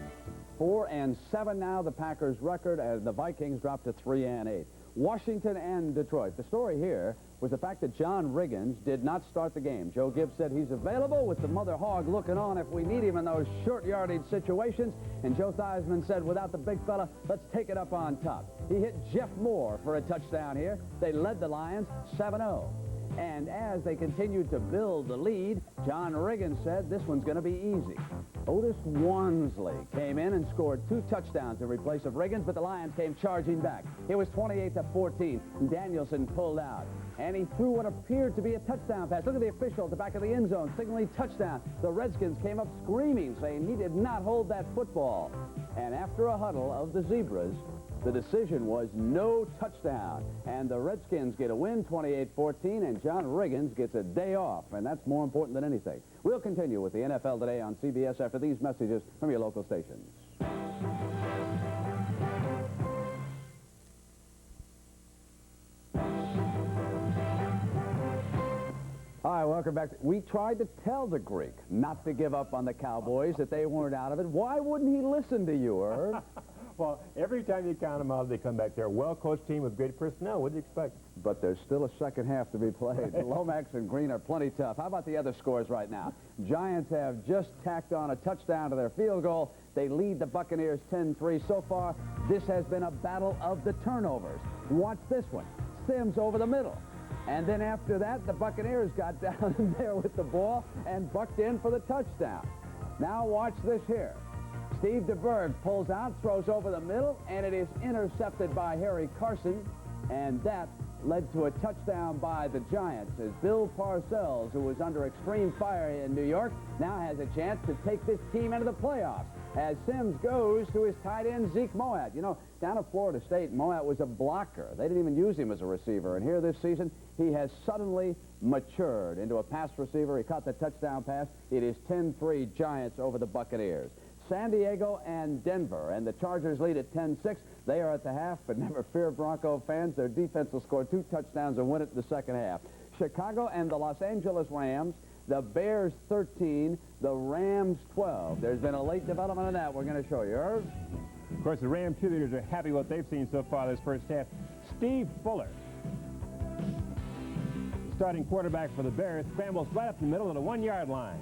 4-7 now, the Packers' record, as the Vikings dropped to 3-8. Washington and Detroit. The story here was the fact that John Riggins did not start the game. Joe Gibbs said he's available with the mother hog looking on if we need him in those short yardage situations. And Joe Theismann said, without the big fella, let's take it up on top. He hit Jeff Moore for a touchdown here. They led the Lions 7-0. And as they continued to build the lead, John Riggins said this one's going to be easy. Otis Wansley came in and scored 2 touchdowns in replace of Riggins, but the Lions came charging back. It was 28-14. Danielson pulled out, and he threw what appeared to be a touchdown pass. Look at the official at the back of the end zone signaling touchdown. The Redskins came up screaming, saying he did not hold that football. And after a huddle of the Zebras, the decision was no touchdown. And the Redskins get a win, 28-14, and John Riggins gets a day off, and that's more important than anything. We'll continue with the NFL Today on CBS after these messages from your local stations. All right, welcome back. We tried to tell the Greek not to give up on the Cowboys, that they weren't out of it. Why wouldn't he listen to you, Irv? Well, every time you count them out, they come back. They're a well-coached team with great personnel. What do you expect? But there's still a second half to be played. Lomax and Green are plenty tough. How about the other scores right now? Giants have just tacked on a touchdown to their field goal. They lead the Buccaneers 10-3. So far, this has been a battle of the turnovers. Watch this one. Sims over the middle. And then after that, the Buccaneers got down there with the ball and bucked in for the touchdown. Now watch this here. Steve DeBerg pulls out, throws over the middle, and it is intercepted by Harry Carson, and that led to a touchdown by the Giants as Bill Parcells, who was under extreme fire in New York, now has a chance to take this team into the playoffs as Sims goes to his tight end, Zeke Moat. You know, down at Florida State, Moat was a blocker. They didn't even use him as a receiver, and here this season, he has suddenly matured into a pass receiver. He caught the touchdown pass. It is 10-3 Giants over the Buccaneers. San Diego and Denver, and the Chargers lead at 10-6. They are at the half, but never fear, Bronco fans. Their defense will score 2 touchdowns and win it in the second half. Chicago and the Los Angeles Rams, the Bears 13, the Rams 12. There's been a late development in that we're going to show you. Irv? Of course, the Ram cheerleaders are happy with what they've seen so far this first half. Steve Fuller, starting quarterback for the Bears, scrambles right up the middle of the 1-yard line.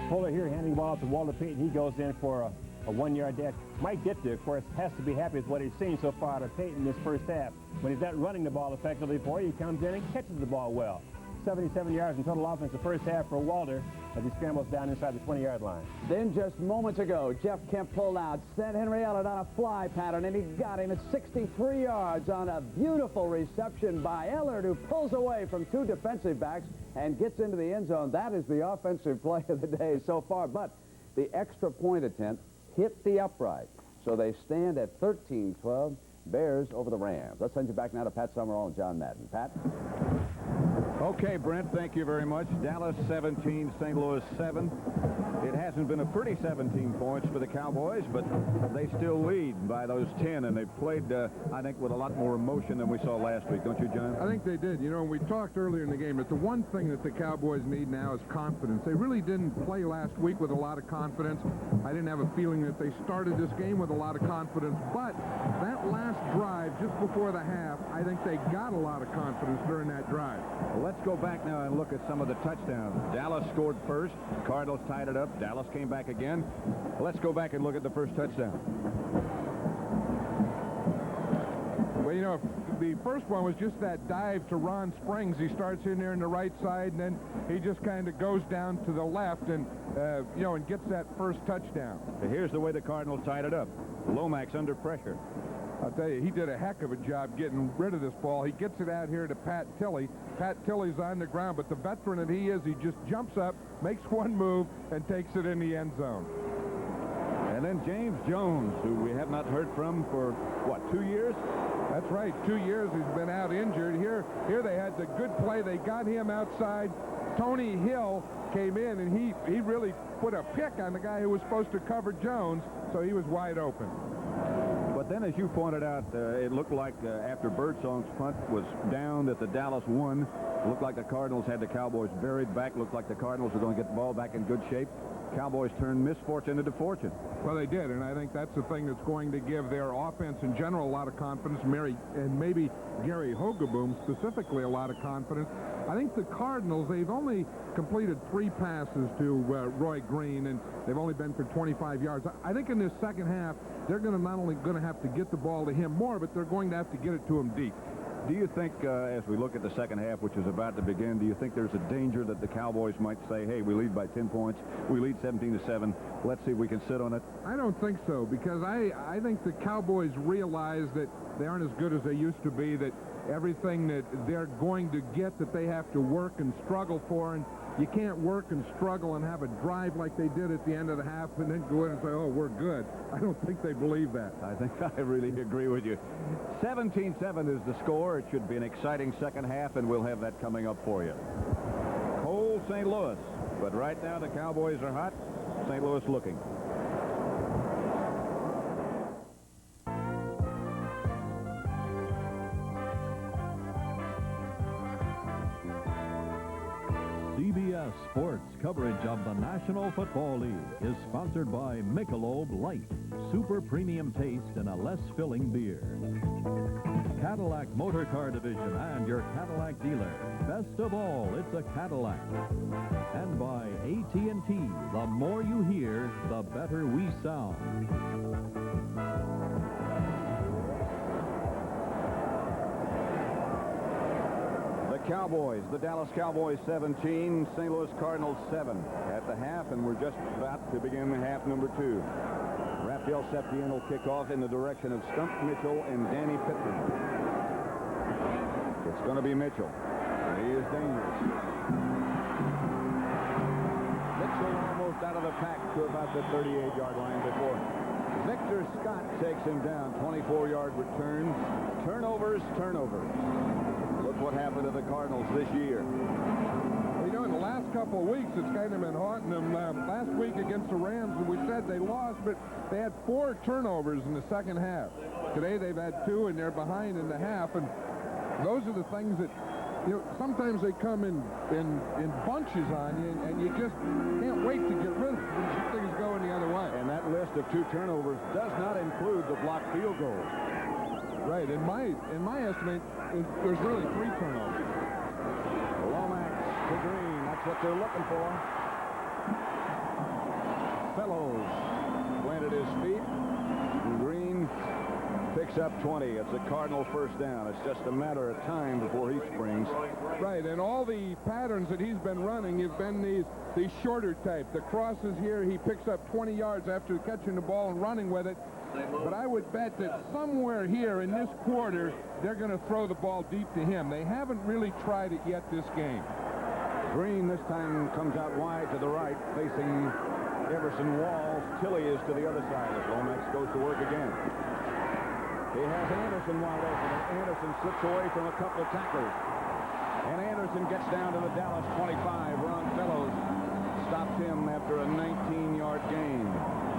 Fuller here handing the ball out to Walter Payton. He goes in for a 1-yard dash. Mike Ditka, of course, has to be happy with what he's seen so far out of Payton this first half. When he's not running the ball effectively for you, he comes in and catches the ball well. 77 yards in total offense the first half for Walter as he scrambles down inside the 20-yard line. Then just moments ago, Jeff Kemp pulled out, sent Henry Elliott on a fly pattern, and he got him at 63 yards on a beautiful reception by Elliott, who pulls away from 2 defensive backs and gets into the end zone. That is the offensive play of the day so far. But the extra point attempt hit the upright. So they stand at 13-12, Bears over the Rams. Let's send you back now to Pat Summerall and John Madden. Pat? Okay, Brent, thank you very much. Dallas 17, St. Louis 7. It hasn't been a pretty 17 points for the Cowboys, but they still lead by those 10, and they've played, I think, with a lot more emotion than we saw last week. Don't you, John? I think they did. You know, we talked earlier in the game that the one thing that the Cowboys need now is confidence. They really didn't play last week with a lot of confidence. I didn't have a feeling that they started this game with a lot of confidence, but that last drive just before the half, I think they got a lot of confidence during that drive. Well, let's go back now and look at some of the touchdowns. Dallas scored first. Cardinals tied it up. Dallas came back again. Let's go back and look at the first touchdown. Well, you know, the first one was just that dive to Ron Springs. He starts in there on the right side, and then he just kind of goes down to the left and, you know, and gets that first touchdown. Here's the way the Cardinals tied it up. Lomax under pressure. I'll tell you, he did a heck of a job getting rid of this ball. He gets it out here to Pat Tilley. Pat Tilley's on the ground, but the veteran that he is, he just jumps up, makes one move, and takes it in the end zone. And then James Jones, who we have not heard from for, what, 2 years? That's right, 2 years he's been out injured. Here they had the good play. They got him outside. Tony Hill came in, and he really put a pick on the guy who was supposed to cover Jones, so he was wide open. But then, as you pointed out, it looked like after Birdsong's punt was down that the Dallas won. It looked like the Cardinals had the Cowboys buried back. Looked like the Cardinals were going to get the ball back in good shape. Cowboys turned misfortune into fortune. Well, they did, and I think that's the thing that's going to give their offense in general a lot of confidence. Maybe Gary Hogeboom specifically a lot of confidence. I think the Cardinals, they've only completed 3 passes to Roy Green, and they've only been for 25 yards. I think in this second half, they're going to not only going to have to get the ball to him more, but they're going to have to get it to him deep. Do you think, as we look at the second half, which is about to begin, do you think there's a danger that the Cowboys might say, hey, we lead by 10 points, we lead 17-7, let's see if we can sit on it? I don't think so, because I think the Cowboys realize that they aren't as good as they used to be, that everything that they're going to get that they have to work and struggle for, and you can't work and struggle and have a drive like they did at the end of the half and then go in and say, oh, we're good. I don't think they believe that. I think I really agree with you. 17-7 is the score. It should be an exciting second half, and we'll have that coming up for you. Cold St. Louis, but right now the Cowboys are hot. St. Louis looking. CBS Sports coverage of the National Football League is sponsored by Michelob Light, super premium taste in a less filling beer. Cadillac Motor Car Division and your Cadillac dealer. Best of all, it's a Cadillac. And by AT&T, the more you hear, the better we sound. Cowboys, the Dallas Cowboys 17, St. Louis Cardinals 7 at the half, and we're just about to begin half number 2. Rafael Septien will kick off in the direction of Stump Mitchell and Danny Pittman. It's going to be Mitchell. He is dangerous. Mitchell almost out of the pack to about the 38-yard line before Victor Scott takes him down. 24-yard return. Turnovers. Look what happened to the Cardinals this year. Well, you know, in the last couple of weeks, it's kind of been haunting them. Last week against the Rams, we said they lost, but they had 4 turnovers in the second half. Today, they've had 2, and they're behind in the half, and those are the things that, you know, sometimes they come in bunches on you, and you just can't wait to get rid of them when things going the other way. And that list of 2 turnovers does not include the blocked field goals. Right. In my estimate, there's really 3 turnovers. Lomax to Green. That's what they're looking for. Fellows planted his feet. And Green picks up 20. It's a Cardinal first down. It's just a matter of time before he springs. Right. And all the patterns that he's been running have been these shorter type. The crosses here, he picks up 20 yards after catching the ball and running with it. But I would bet that somewhere here in this quarter, they're going to throw the ball deep to him. They haven't really tried it yet this game. Green this time comes out wide to the right, facing Everson Walls. Tilley is to the other side as Lomax goes to work again. He has Anderson wide open, and Anderson slips away from a couple of tacklers. And Anderson gets down to the Dallas 25. Ron Fellows stops him after a 19-yard gain.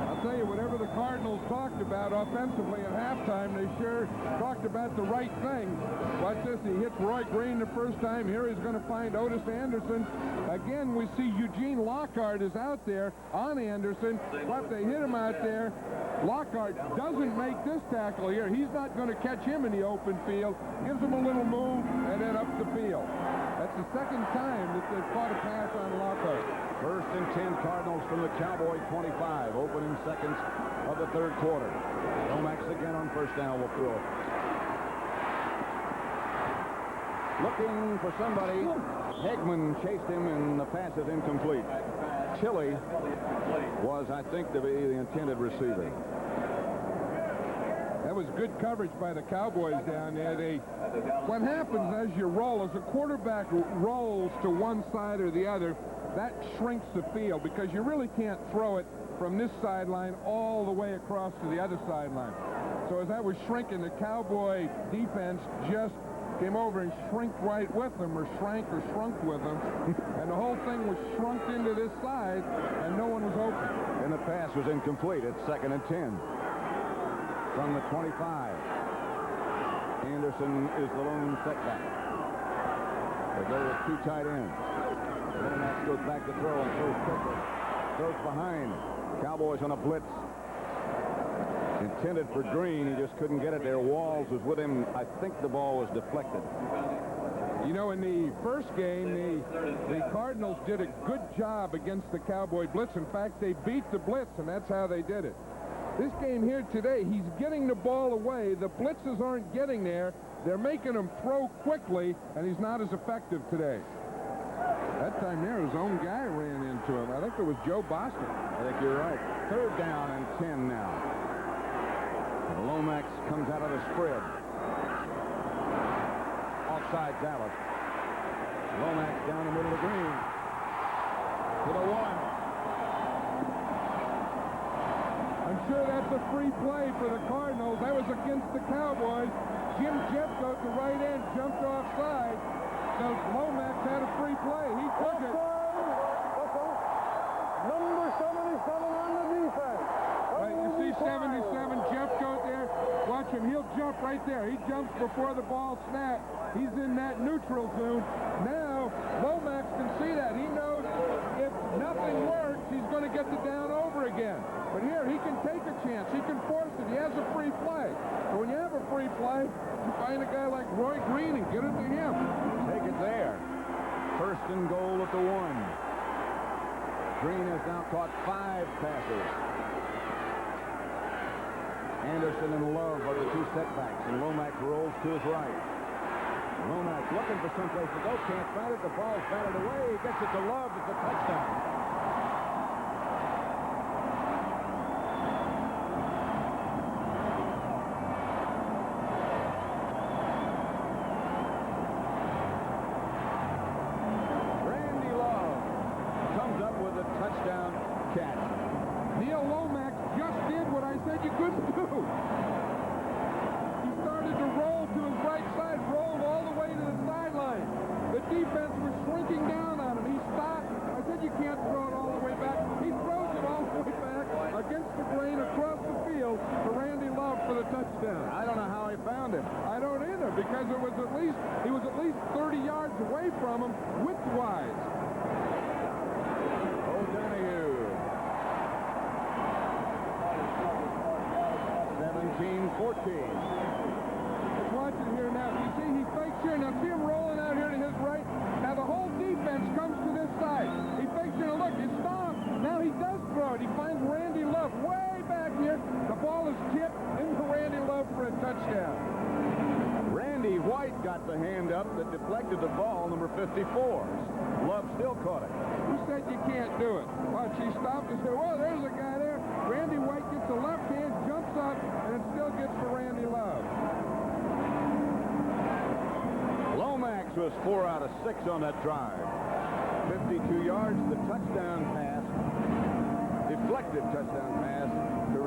I'll tell you, whatever the Cardinals talked about offensively at halftime, they sure talked about the right thing. Watch this. He hits Roy Green the first time. Here he's going to find Otis Anderson. Again, we see Eugene Lockhart is out there on Anderson. But they hit him out there. Lockhart doesn't make this tackle here. He's not going to catch him in the open field. Gives him a little move and then up the field. That's the second time that they've caught a pass on Lockhart. First and 10 Cardinals from the Cowboy 25. Opening seconds of the third quarter. Lomax again on first down will throw. Looking for somebody. Hegman chased him, and the pass is incomplete. Tilley was, I think, to be the intended receiver. That was good coverage by the Cowboys down there. What happens as you roll, as a quarterback rolls to one side or the other, that shrinks the field because you really can't throw it from this sideline all the way across to the other sideline. So as that was shrinking, the Cowboy defense just came over and shrank right with them, or shrank or shrunk with them, and the whole thing was shrunk into this side, and no one was open. And the pass was incomplete. It's second and 10. from the 25. Anderson is the lone setback. They go with 2 tight ends. Lomax goes back to throw and throws quickly. Throws behind. Cowboys on a blitz. Intended for Green. He just couldn't get it there. Walls was with him. I think the ball was deflected. You know, in the first game, the Cardinals did a good job against the Cowboy blitz. In fact, they beat the blitz, and that's how they did it. This game here today, he's getting the ball away. The blitzes aren't getting there. They're making him throw quickly, and he's not as effective today. That time there, his own guy ran into him. I think it was Joe Boston. I think you're right. 3rd down and 10 now. And Lomax comes out of the spread. Offside Dallas. Lomax down the middle of the green. To the 1. I'm sure that's a free play for the Cardinals. That was against the Cowboys. Jim Jeffcoat, the right end, jumped offside. So Lomax had a free play. He took it. Number 77 on the defense. Right, you see 77 Jeffcoat there? Watch him. He'll jump right there. He jumps before the ball snaps. He's in that neutral zone. Now, Lomax can see that. He knows if nothing works, he's going to get the down over again. But here, he can take a chance. He can force it. He has a free play. So when you have a free play, you find a guy like Roy Green and get it to him. Take it there. 1st and goal at the 1. Green has now caught 5 passes. Anderson and Love are the 2 setbacks, and Lomax rolls to his right. Lomax looking for someplace to go, can't find it. The ball's batted away. He gets it to Love. It's a touchdown. Touchdown catch. Neil Lomax just did what I said you couldn't do. He started to roll to his right side, rolled all the way to the sideline. The defense was shrinking down on him. He stopped. I said you can't throw it all the way back. He throws it all the way back against the grain across the field to Randy Love for the touchdown. I don't know how he found him. I don't either, because he was at least 30 yards away from him width-wise. 14. Let's watch it here now. You see, he fakes here. Now, see him rolling out here to his right. Now, the whole defense comes to this side. He fakes here. Look, it's stopped. Now he does throw it. He finds Randy Love way back here. The ball is tipped into Randy Love for a touchdown. Randy White got the hand up that deflected the ball, number 54. Love still caught it. Who said you can't do it? Watch, he stopped and said, well, there's a guy there. Randy White gets the left hand, jumps up, and it still gets for Randy Love. Lomax was 4 out of 6 on that drive. 52 yards, the touchdown pass, deflected touchdown pass to